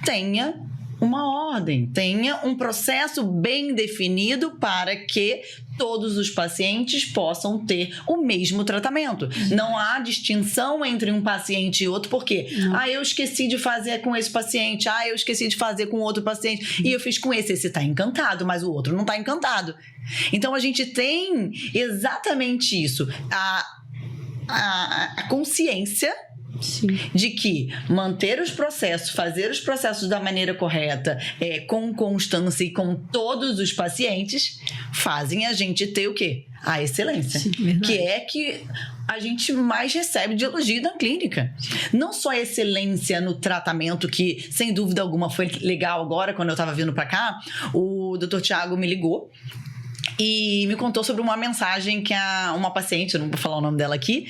tenha uma ordem, tenha um processo bem definido para que todos os pacientes possam ter o mesmo tratamento. Não há distinção entre um paciente e outro, porque eu esqueci de fazer com esse paciente, eu esqueci de fazer com outro paciente, e eu fiz com esse está encantado, mas o outro não está encantado. Então, a gente tem exatamente isso, a consciência de que manter os processos, fazer os processos da maneira correta, com constância e com todos os pacientes, fazem a gente ter o quê? A excelência. Sim, que é que a gente mais recebe de elogio na clínica. Não só a excelência no tratamento, que sem dúvida alguma foi legal agora, quando eu estava vindo para cá, o Dr. Tiago me ligou e me contou sobre uma mensagem que uma paciente, eu não vou falar o nome dela aqui,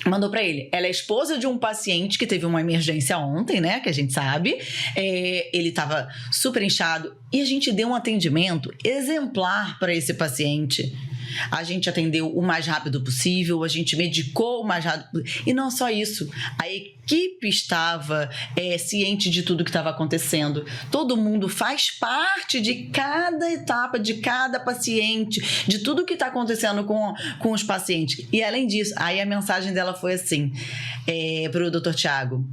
mandou pra ele. Ela é esposa de um paciente que teve uma emergência ontem, né? Que a gente sabe. Ele tava super inchado. E a gente deu um atendimento exemplar para esse paciente. A gente atendeu o mais rápido possível, a gente medicou o mais rápido possível. E não só isso, a equipe estava ciente de tudo que estava acontecendo. Todo mundo faz parte de cada etapa, de cada paciente, de tudo que está acontecendo com os pacientes. E além disso, aí a mensagem dela foi assim, para o Dr. Tiago: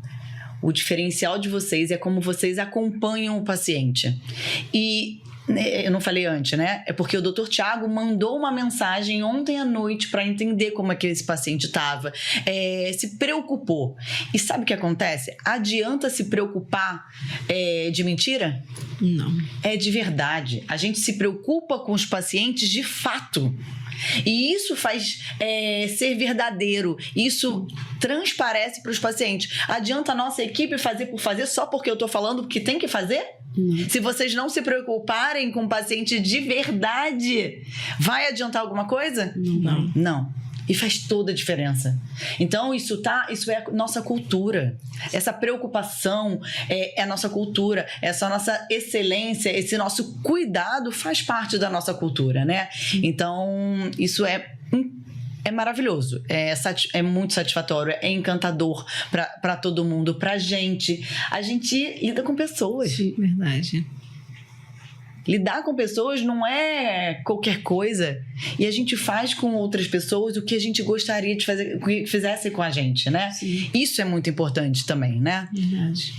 o diferencial de vocês é como vocês acompanham o paciente. E eu não falei antes, né? É porque o Dr. Tiago mandou uma mensagem ontem à noite para entender como é que esse paciente estava. Se preocupou. E sabe o que acontece? Adianta se preocupar de mentira? Não. É de verdade. A gente se preocupa com os pacientes de fato. E isso faz ser verdadeiro. Isso transparece para os pacientes. Adianta a nossa equipe fazer por fazer só porque eu estou falando que tem que fazer? Se vocês não se preocuparem com o paciente de verdade, vai adiantar alguma coisa? Não. E faz toda a diferença. Então, isso é a nossa cultura. Essa preocupação é a nossa cultura. Essa nossa excelência, esse nosso cuidado faz parte da nossa cultura, né? Então, isso é maravilhoso, é muito satisfatório, é encantador para todo mundo, pra gente. A gente lida com pessoas. Sim, verdade. Lidar com pessoas não é qualquer coisa. E a gente faz com outras pessoas o que a gente gostaria de fazer, que fizessem com a gente, né? Sim. Isso é muito importante também, né? Verdade.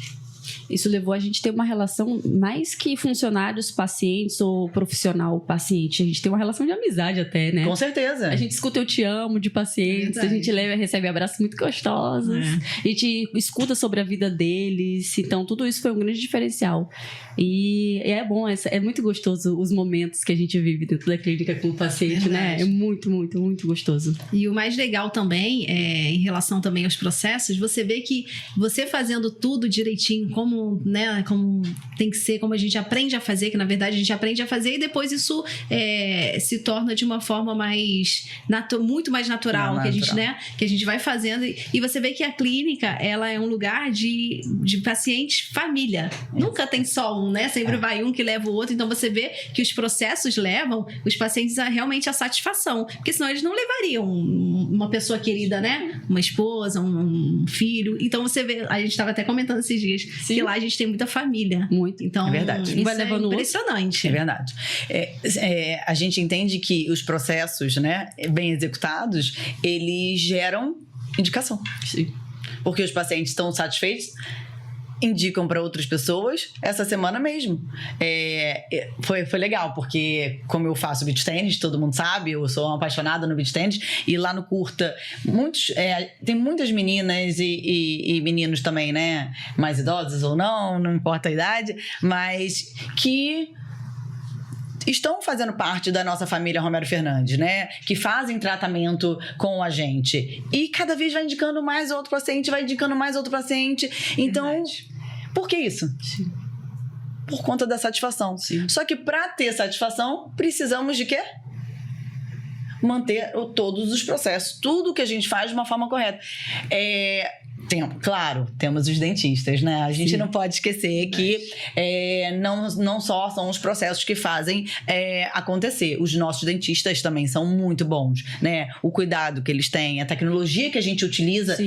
Isso levou a gente a ter uma relação mais que funcionários-pacientes ou profissional-paciente. A gente tem uma relação de amizade até, né? Com certeza. A gente escuta eu te amo de pacientes, Verdade. a gente recebe abraços muito gostosos, a gente escuta sobre a vida deles. Então, tudo isso foi um grande diferencial. E é bom, é muito gostoso os momentos que a gente vive dentro da clínica com o paciente, Verdade. né? É muito, muito, muito gostoso. E o mais legal também, em relação também aos processos, você vê que você fazendo tudo direitinho, como tem que ser, como a gente aprende a fazer, que na verdade a gente aprende a fazer e depois isso se torna de uma forma muito mais natural, que a gente vai fazendo. E você vê que a clínica, ela é um lugar de pacientes família. Nunca tem só um, né? Sempre vai um que leva o outro. Então você vê que os processos levam os pacientes realmente à satisfação. Porque senão eles não levariam uma pessoa querida, né? Uma esposa, um filho. Então você vê, a gente estava até comentando esses dias, Sim. que lá a gente tem muita família. Muito. Então, É verdade. Isso Vai levando impressionante. É verdade. A gente entende que os processos, né, bem executados, eles geram indicação. Sim. Porque os pacientes estão satisfeitos, indicam para outras pessoas. Essa semana mesmo foi legal, porque como eu faço beach tennis, todo mundo sabe, eu sou uma apaixonada no beach tennis, e lá no Curta tem muitas meninas e meninos também, né, mais idosos ou não importa a idade, mas que estão fazendo parte da nossa família Romero Fernandes, né? Que fazem tratamento com a gente. E cada vez vai indicando mais outro paciente, Então, Verdade. por que isso? Sim. Por conta da satisfação. Sim. Só que para ter satisfação, precisamos de quê? Manter todos os processos. Tudo que a gente faz de uma forma correta. Claro, temos os dentistas, né? A gente não pode esquecer que não só são os processos que fazem acontecer. Os nossos dentistas também são muito bons, né? O cuidado que eles têm, a tecnologia que a gente utiliza,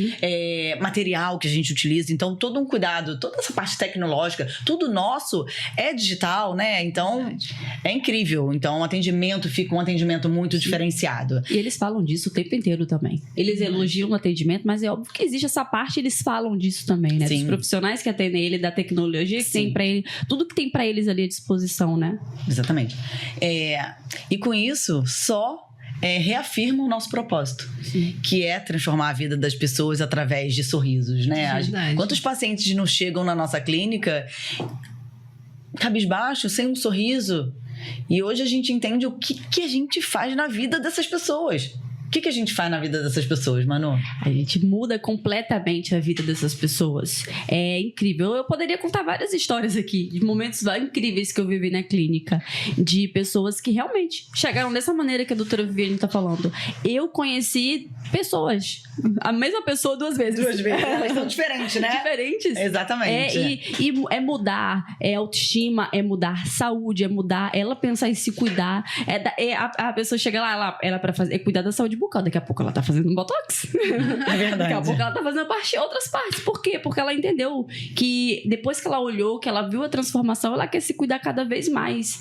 material que a gente utiliza. Então, todo um cuidado, toda essa parte tecnológica, tudo nosso é digital, né? Então, é incrível. Então, o atendimento fica um atendimento muito diferenciado. E eles falam disso o tempo inteiro também. Eles elogiam o atendimento, mas é óbvio que existe essa parte, eles falam disso também, né? Dos profissionais que atendem ele, da tecnologia que tem pra ele, tudo que tem pra eles ali à disposição, né? Exatamente. E com isso, reafirma o nosso propósito, que é transformar a vida das pessoas através de sorrisos, né? Quantos pacientes nos chegam na nossa clínica cabisbaixo, sem um sorriso? E hoje a gente entende o que a gente faz na vida dessas pessoas. O que a gente faz na vida dessas pessoas, Manu? A gente muda completamente a vida dessas pessoas. É incrível. Eu poderia contar várias histórias aqui, de momentos incríveis que eu vivi na clínica, de pessoas que realmente chegaram dessa maneira que a doutora Viviane está falando. Eu conheci pessoas, a mesma pessoa duas vezes. Elas são diferentes, né? Diferentes. Exatamente. E é mudar, é autoestima, é mudar saúde, é mudar ela pensar em se cuidar. A pessoa chega lá, ela para fazer, cuidar da saúde bucal. Daqui a pouco ela tá fazendo um botox. É verdade. Daqui a pouco ela tá fazendo outras partes. Por quê? Porque ela entendeu que depois que ela olhou, que ela viu a transformação, ela quer se cuidar cada vez mais.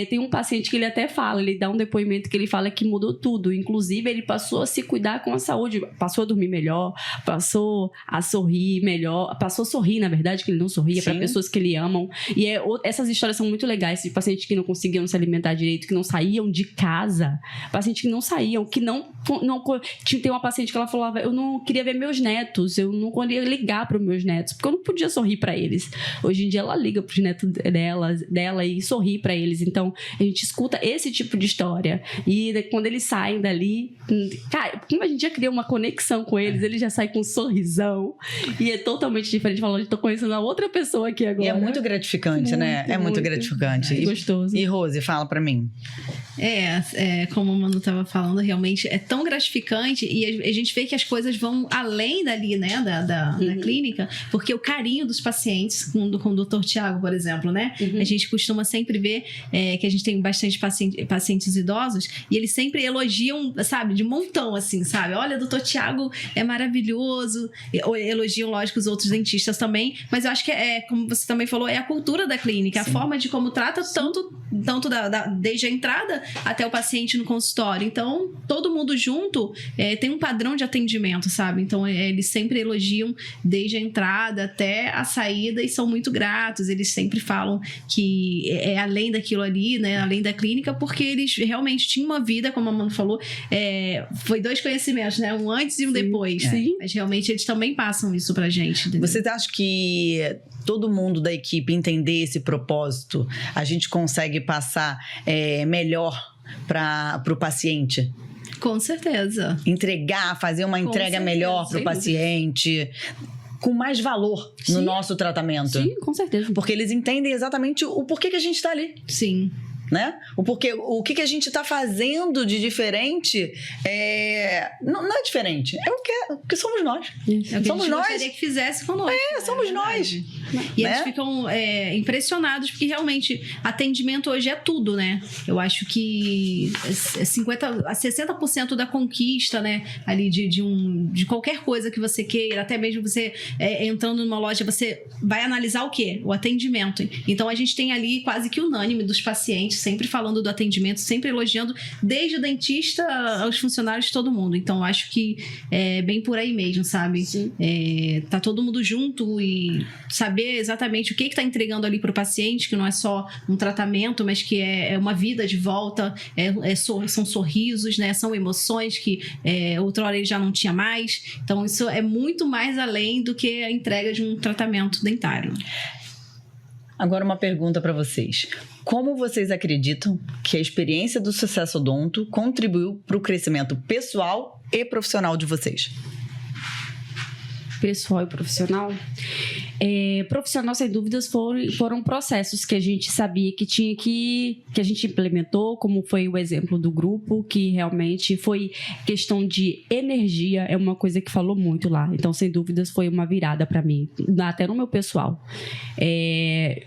Tem um paciente que ele até fala, ele dá um depoimento que ele fala que mudou tudo. Inclusive, ele passou a se cuidar com a saúde. Passou a dormir melhor, passou a sorrir melhor, passou a sorrir, na verdade, que ele não sorria, para pessoas que ele amam. E essas histórias são muito legais, de pacientes que não conseguiam se alimentar direito, que não saíam de casa, pacientes que não saíam, que tem uma paciente que ela falava, eu não queria ver meus netos, eu não queria ligar para os meus netos, porque eu não podia sorrir para eles. Hoje em dia ela liga para os netos dela e sorri para eles. Então a gente escuta esse tipo de história, e quando eles saem dali, cara, como a gente já criou uma conexão com eles, eles já saem com um sorrisão, e é totalmente diferente. Falando, tô conhecendo a outra pessoa aqui agora. E é muito gratificante, né? É muito gratificante. É gostoso. E Rose, fala para mim. Como o Manu estava falando, realmente é tão gratificante, e a gente vê que as coisas vão além dali, né, da clínica, porque o carinho dos pacientes, com o Dr. Tiago, por exemplo, né, a gente costuma sempre ver que a gente tem bastante pacientes idosos, e eles sempre elogiam, sabe, de montão, assim, sabe, olha, Dr. Tiago é maravilhoso, elogiam, lógico, os outros dentistas também, mas eu acho que como você também falou, é a cultura da clínica, a forma de como trata tanto desde a entrada até o paciente no consultório. Então, todo mundo junto tem um padrão de atendimento, sabe? Então, eles sempre elogiam desde a entrada até a saída e são muito gratos. Eles sempre falam que é além daquilo ali, né? Além da clínica, porque eles realmente tinham uma vida, como a Manu falou, foi 2 conhecimentos, né? Um antes e um depois. Sim. Mas realmente eles também passam isso pra gente. Entendeu? Vocês acham que todo mundo da equipe entender esse propósito, a gente consegue passar melhor para o paciente? Com certeza. Fazer uma entrega melhor para o paciente, com mais valor no nosso tratamento. Sim, com certeza. Porque eles entendem exatamente o porquê que a gente está ali. Sim. Né? O que a gente está fazendo de diferente não é diferente, é o que somos nós. É o que somos a gente nós. gostaria que fizesse conosco. Somos nós. E eles ficam impressionados, porque realmente atendimento hoje é tudo, né? Eu acho que 60% da conquista, né? Ali de qualquer coisa que você queira, até mesmo você entrando numa loja, você vai analisar o quê? O atendimento. Então a gente tem ali quase que unânime dos pacientes sempre falando do atendimento, sempre elogiando, desde o dentista aos funcionários de todo mundo. Então, acho que é bem por aí mesmo, sabe? Tá todo mundo junto e saber exatamente o que está entregando ali para o paciente, que não é só um tratamento, mas que é uma vida de volta, são sorrisos, né? São emoções que outrora ele já não tinha mais. Então, isso é muito mais além do que a entrega de um tratamento dentário. Agora uma pergunta para vocês. Como vocês acreditam que a experiência do Sucesso Odonto contribuiu para o crescimento pessoal e profissional de vocês? Pessoal e profissional? Profissional, sem dúvidas, foram processos que a gente sabia que tinha que a gente implementou, como foi o exemplo do grupo, que realmente foi questão de energia, é uma coisa que falou muito lá. Então, sem dúvidas, foi uma virada para mim, até no meu pessoal.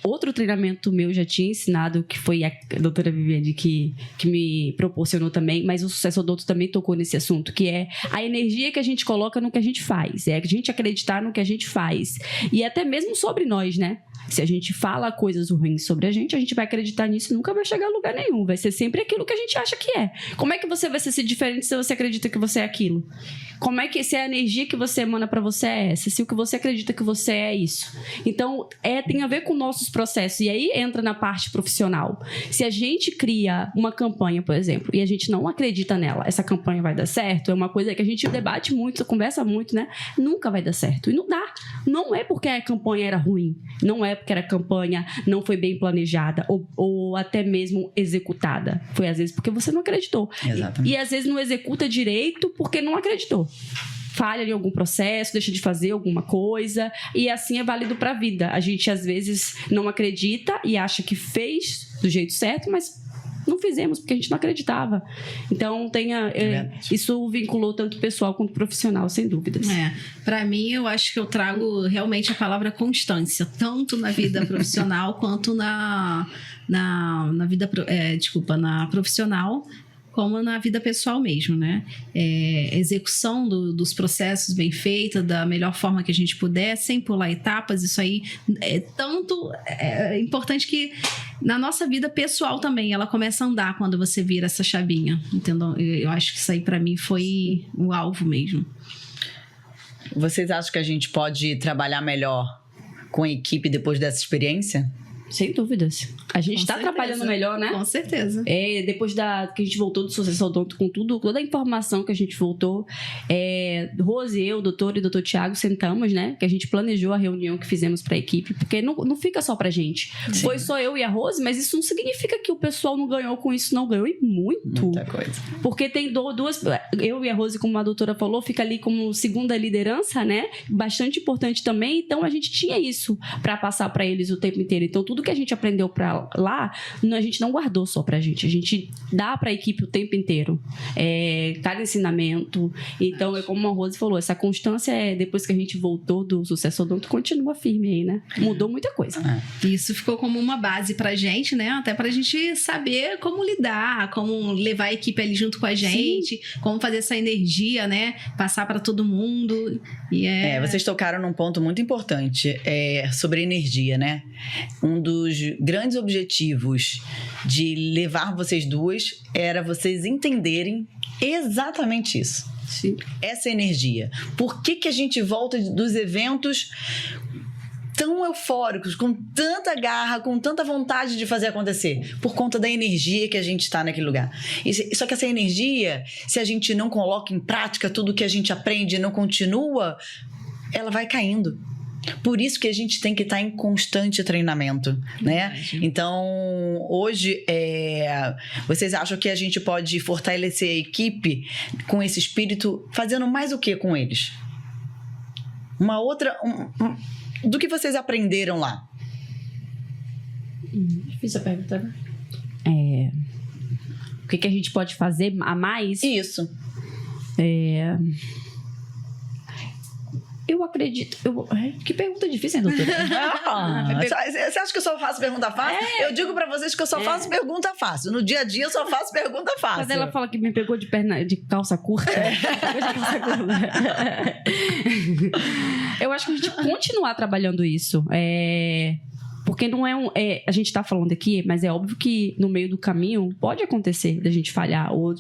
Outro treinamento meu já tinha ensinado, que foi a doutora Viviane que me proporcionou também, mas o Sucesso Odonto também tocou nesse assunto, que é a energia que a gente coloca no que a gente faz, a gente acreditar no que a gente faz, e até mesmo sobre nós, né? Se a gente fala coisas ruins sobre a gente vai acreditar nisso e nunca vai chegar a lugar nenhum, vai ser sempre aquilo que a gente acha que é. Como é que você vai ser diferente se você acredita que você é aquilo? Como é que, se a energia que você emana pra você é essa, se o que você acredita que você é isso? Então, tem a ver com nossos processos, e aí entra na parte profissional. Se a gente cria uma campanha, por exemplo, e a gente não acredita nela, essa campanha vai dar certo, é uma coisa que a gente debate muito, conversa muito, né? Nunca vai dar certo, e não dá. Não é porque a campanha era ruim, não é porque a campanha não foi bem planejada ou até mesmo executada. Foi às vezes porque você não acreditou. E às vezes não executa direito porque não acreditou. Falha em algum processo, deixa de fazer alguma coisa, e assim é válido para a vida. A gente às vezes não acredita e acha que fez do jeito certo, mas não fizemos porque a gente não acreditava. Então isso vinculou tanto pessoal quanto profissional, sem dúvidas. Para mim, eu acho que eu trago realmente a palavra constância, tanto na vida profissional quanto na profissional, como na vida pessoal mesmo, né? Execução dos processos bem feita, da melhor forma que a gente puder, sem pular etapas. Isso aí é importante que na nossa vida pessoal também ela começa a andar quando você vira essa chavinha, entendeu? Eu acho que isso aí para mim foi o alvo mesmo. Vocês acham que a gente pode trabalhar melhor com a equipe depois dessa experiência? Sem dúvidas. A gente está trabalhando melhor, né? Com certeza. Depois que a gente voltou do Sucesso Odonto, com toda a informação que a gente voltou, Rose, eu, o doutor e o doutor Tiago sentamos, né? Que a gente planejou a reunião que fizemos para a equipe, porque não fica só pra gente. Sim. Foi só eu e a Rose, mas isso não significa que o pessoal não ganhou com isso, não ganhou, e muito. Muita coisa. Porque tem duas... Eu e a Rose, como a doutora falou, fica ali como segunda liderança, né? Bastante importante também. Então, a gente tinha isso para passar para eles o tempo inteiro. Então, tudo que a gente aprendeu para lá, a gente não guardou só pra gente. A gente dá pra equipe o tempo inteiro. Cada ensinamento. Então, é como a Rose falou, essa constância depois que a gente voltou do Sucesso Odonto, continua firme aí, né? Mudou muita coisa. Isso ficou como uma base pra gente, né? Até pra gente saber como lidar, como levar a equipe ali junto com a gente, sim, como fazer essa energia, né? Passar pra todo mundo. Vocês tocaram num ponto muito importante, sobre energia, né? Um dos grandes objetivos de levar vocês duas era vocês entenderem exatamente isso. Sim. Essa energia. Por que a gente volta dos eventos tão eufóricos, com tanta garra, com tanta vontade de fazer acontecer? Por conta da energia que a gente está naquele lugar. Só que essa energia, se a gente não coloca em prática tudo que a gente aprende e não continua, ela vai caindo. Por isso que a gente tem que estar em constante treinamento, né? Então, hoje, vocês acham que a gente pode fortalecer a equipe com esse espírito, fazendo mais o que com eles? Uma outra... do que vocês aprenderam lá? Difícil a pergunta, né? O que a gente pode fazer a mais? Isso. Eu acredito... Que pergunta difícil, hein, doutora? Você acha que eu só faço pergunta fácil? Eu digo pra vocês que eu só faço pergunta fácil. No dia a dia eu só faço pergunta fácil. Mas ela fala que me pegou de calça curta. Eu acho que a gente continuar trabalhando isso. Porque não a gente tá falando aqui, mas é óbvio que no meio do caminho pode acontecer da gente falhar ou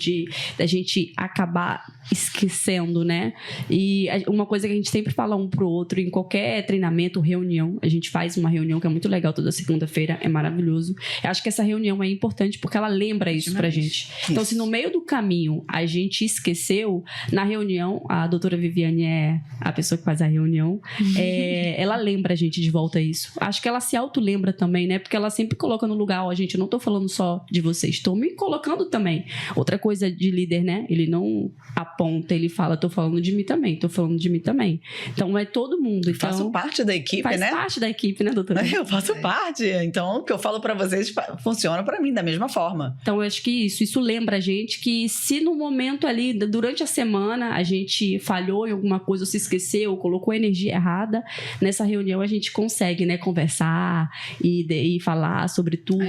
da gente acabar esquecendo, né? E uma coisa que a gente sempre fala um pro outro em qualquer treinamento, reunião, a gente faz uma reunião que é muito legal toda segunda-feira, é maravilhoso. Eu acho que essa reunião é importante porque ela lembra isso pra gente. Então, se no meio do caminho a gente esqueceu, na reunião, a doutora Viviane é a pessoa que faz a reunião, ela lembra a gente de volta a isso. Acho que ela se auto-lembra também, né? Porque ela sempre coloca no lugar, ó, gente, eu não tô falando só de vocês, tô me colocando também. Outra coisa de líder, né? Ele não aponta, ele fala, tô falando de mim também, tô falando de mim também. Então, é todo mundo. Então, faço parte da equipe, faz né? Faz parte da equipe, né, doutora? Eu faço parte. Então, o que eu falo pra vocês funciona pra mim da mesma forma. Então, eu acho que isso lembra a gente que se no momento ali, durante a semana, a gente falhou em alguma coisa, ou se esqueceu, ou colocou a energia errada, nessa reunião a gente consegue, né, conversar e falar sobre tudo,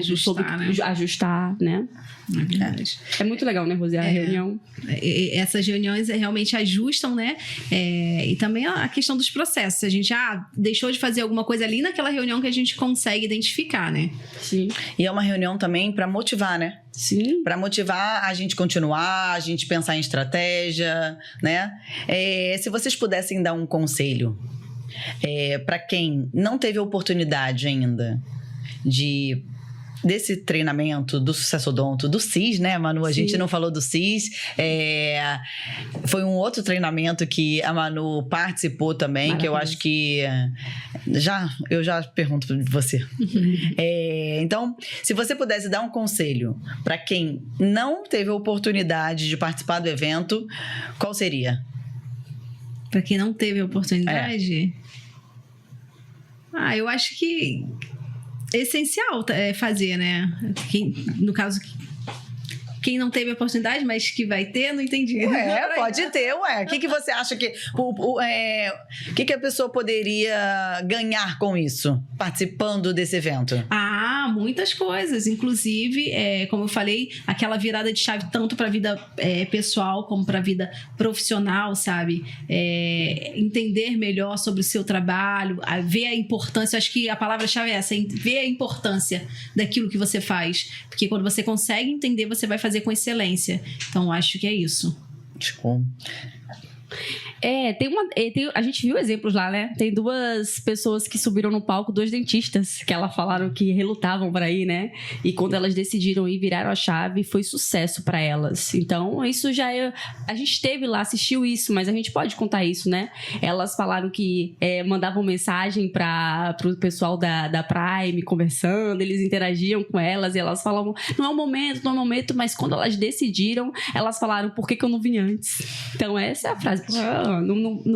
ajustar, né? É verdade. É muito legal, né, Rosi, a reunião. Essas reuniões realmente ajustam, né? E também a questão dos processos. A gente deixou de fazer alguma coisa ali naquela reunião que a gente consegue identificar, né? Sim. E é uma reunião também para motivar, né? Sim. Para motivar a gente continuar, a gente pensar em estratégia, né? Se vocês pudessem dar um conselho para quem não teve a oportunidade ainda desse treinamento do Sucessodonto, do CIS, né, Manu? A gente não falou do CIS. Foi um outro treinamento que a Manu participou também, que eu acho que... Eu já pergunto para você. Então, se você pudesse dar um conselho para quem não teve a oportunidade de participar do evento, qual seria? Para quem não teve a oportunidade? Eu acho que é essencial fazer, né? No caso, quem não teve a oportunidade, mas que vai ter, não entendi. Pode ter, O que você acha que... O que a pessoa poderia ganhar com isso, participando desse evento? Muitas coisas. Inclusive, como eu falei, aquela virada de chave tanto para a vida pessoal como para a vida profissional, sabe? Entender melhor sobre o seu trabalho, ver a importância. Eu acho que a palavra-chave é essa, ver a importância daquilo que você faz. Porque quando você consegue entender, você vai fazer com excelência. Então, acho que é isso. Desculpa. A gente viu exemplos lá, né? Tem 2 pessoas que subiram no palco, 2 dentistas, que elas falaram que relutavam para ir, né? E quando elas decidiram ir, viraram a chave, foi sucesso para elas. Então, isso já a gente esteve lá, assistiu isso, mas a gente pode contar isso, né? Elas falaram que mandavam mensagem pro pessoal da Prime, conversando, eles interagiam com elas e elas falavam, não é o momento, mas quando elas decidiram, elas falaram, por que eu não vim antes? Então, essa é a frase.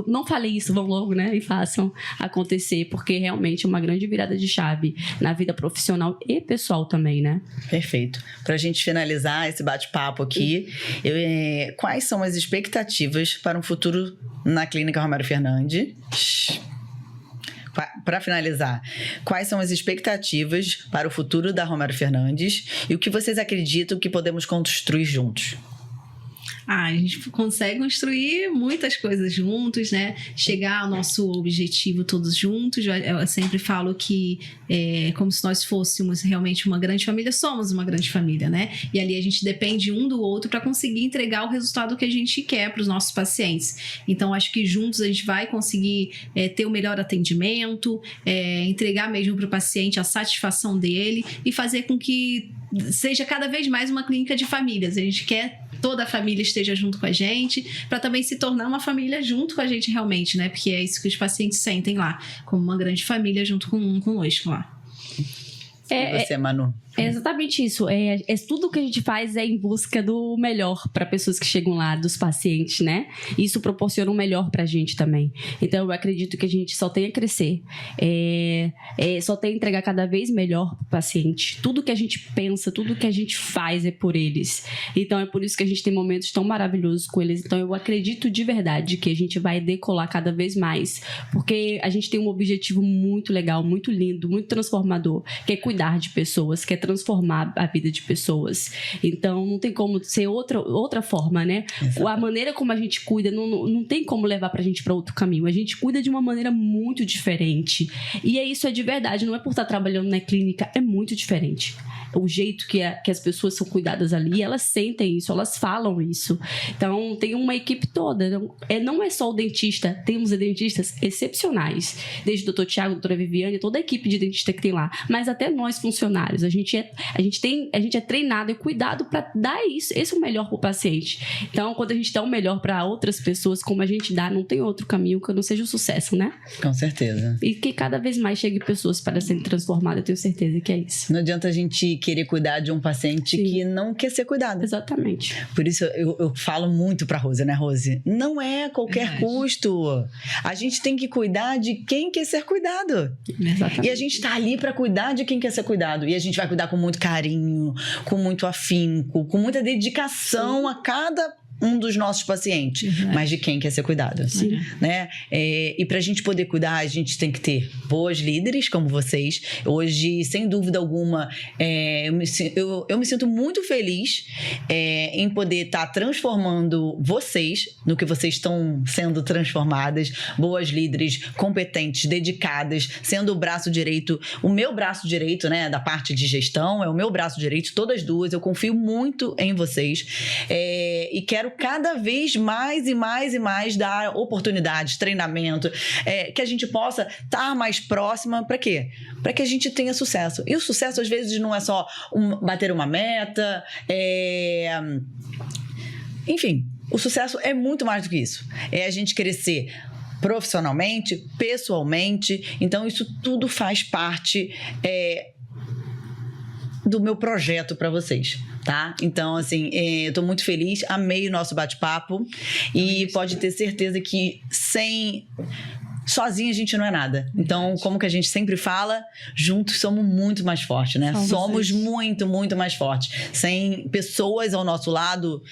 Não falei isso, vão logo, né? E façam acontecer, porque realmente é uma grande virada de chave na vida profissional e pessoal também, né? Perfeito. Pra gente finalizar esse bate-papo aqui, quais são as expectativas para um futuro na Clínica Romero Fernandes? Para finalizar, quais são as expectativas para o futuro da Romero Fernandes e o que vocês acreditam que podemos construir juntos? A gente consegue construir muitas coisas juntos, né? Chegar ao nosso objetivo todos juntos. Eu sempre falo que é como se nós fôssemos realmente uma grande família. Somos uma grande família, né? E ali a gente depende um do outro para conseguir entregar o resultado que a gente quer para os nossos pacientes. Então, acho que juntos a gente vai conseguir ter o melhor atendimento, entregar mesmo para o paciente a satisfação dele e fazer com que seja cada vez mais uma clínica de famílias. A gente quer toda a família esteja junto com a gente, para também se tornar uma família junto com a gente realmente, né? Porque é isso que os pacientes sentem lá, como uma grande família junto conosco lá. E você, Manu? É exatamente isso. Tudo que a gente faz é em busca do melhor para pessoas que chegam lá, dos pacientes, né? Isso proporciona o melhor pra gente também. Então, eu acredito que a gente só tem a crescer. Só tem a entregar cada vez melhor pro paciente. Tudo que a gente pensa, tudo que a gente faz é por eles. Então, é por isso que a gente tem momentos tão maravilhosos com eles. Então, eu acredito de verdade que a gente vai decolar cada vez mais. Porque a gente tem um objetivo muito legal, muito lindo, muito transformador, que é cuidar de pessoas, que é transformar a vida de pessoas. Então, não tem como ser outra forma, né? Exato. A maneira como a gente cuida não tem como levar pra gente pra outro caminho. A gente cuida de uma maneira muito diferente. E isso é de verdade. Não é por estar trabalhando na clínica, é muito diferente. O jeito que as pessoas são cuidadas ali, elas sentem isso, elas falam isso. Então, tem uma equipe toda. Não é só o dentista. Temos dentistas excepcionais. Desde o Dr. Tiago, a doutora Viviane, toda a equipe de dentista que tem lá. Mas até nós nós funcionários. A gente é treinado e cuidado para dar isso. Esse é o melhor para o paciente. Então, quando a gente dá o melhor para outras pessoas, como a gente dá, não tem outro caminho que não seja o sucesso, né? Com certeza. E que cada vez mais chegue pessoas para serem transformadas, eu tenho certeza que é isso. Não adianta a gente querer cuidar de um paciente que não quer ser cuidado. Exatamente. Por isso eu falo muito pra Rose, né, Rose? Não é a qualquer custo. A gente tem que cuidar de quem quer ser cuidado. Exatamente. E a gente tá ali pra cuidar de quem quer ser cuidado. E a gente vai cuidar com muito carinho, com muito afinco, com muita dedicação a cada um dos nossos pacientes, mas de quem quer ser cuidado. Sim. Né? E pra gente poder cuidar, a gente tem que ter boas líderes como vocês. Hoje, sem dúvida alguma, eu me sinto muito feliz em poder estar transformando vocês no que vocês estão sendo transformadas. Boas líderes, competentes, dedicadas, sendo o braço direito, o meu braço direito, né, da parte de gestão, é o meu braço direito, todas duas. Eu confio muito em vocês e quero cada vez mais e mais e mais dar oportunidades, treinamento, que a gente possa estar mais próxima. Para quê? Para que a gente tenha sucesso. E o sucesso, às vezes, não é só bater uma meta, enfim, o sucesso é muito mais do que isso. É a gente crescer profissionalmente, pessoalmente. Então, isso tudo faz parte do meu projeto para vocês, tá? Então, assim, eu tô muito feliz, amei o nosso bate-papo e pode ter certeza que sozinha a gente não é nada. Então, como que a gente sempre fala, juntos somos muito mais fortes, né? Somos muito, muito mais fortes. Sem pessoas ao nosso lado,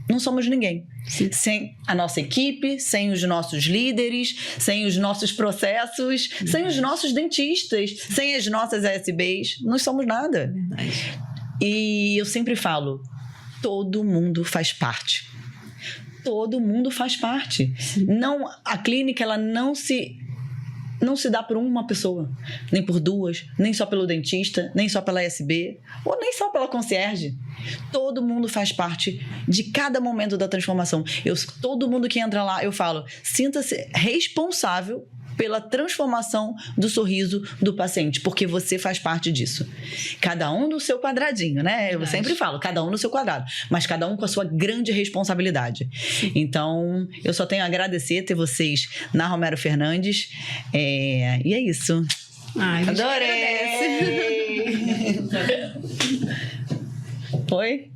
não somos ninguém. Sim. Sem a nossa equipe, sem os nossos líderes, sem os nossos processos, sem os nossos dentistas, sem as nossas ASBs, não somos nada. Verdade. E eu sempre falo, todo mundo faz parte. Todo mundo faz parte. Não, a clínica, ela não se dá por uma pessoa, nem por duas, nem só pelo dentista, nem só pela ASB, ou nem só pela concierge. Todo mundo faz parte de cada momento da transformação. Todo mundo que entra lá, eu falo, sinta-se responsável pela transformação do sorriso do paciente, porque você faz parte disso. Cada um no seu quadradinho, né? Eu sempre falo, cada um no seu quadrado, mas cada um com a sua grande responsabilidade. Então, eu só tenho a agradecer ter vocês na Romero Fernandes. E é isso. Ai, adorei! Foi?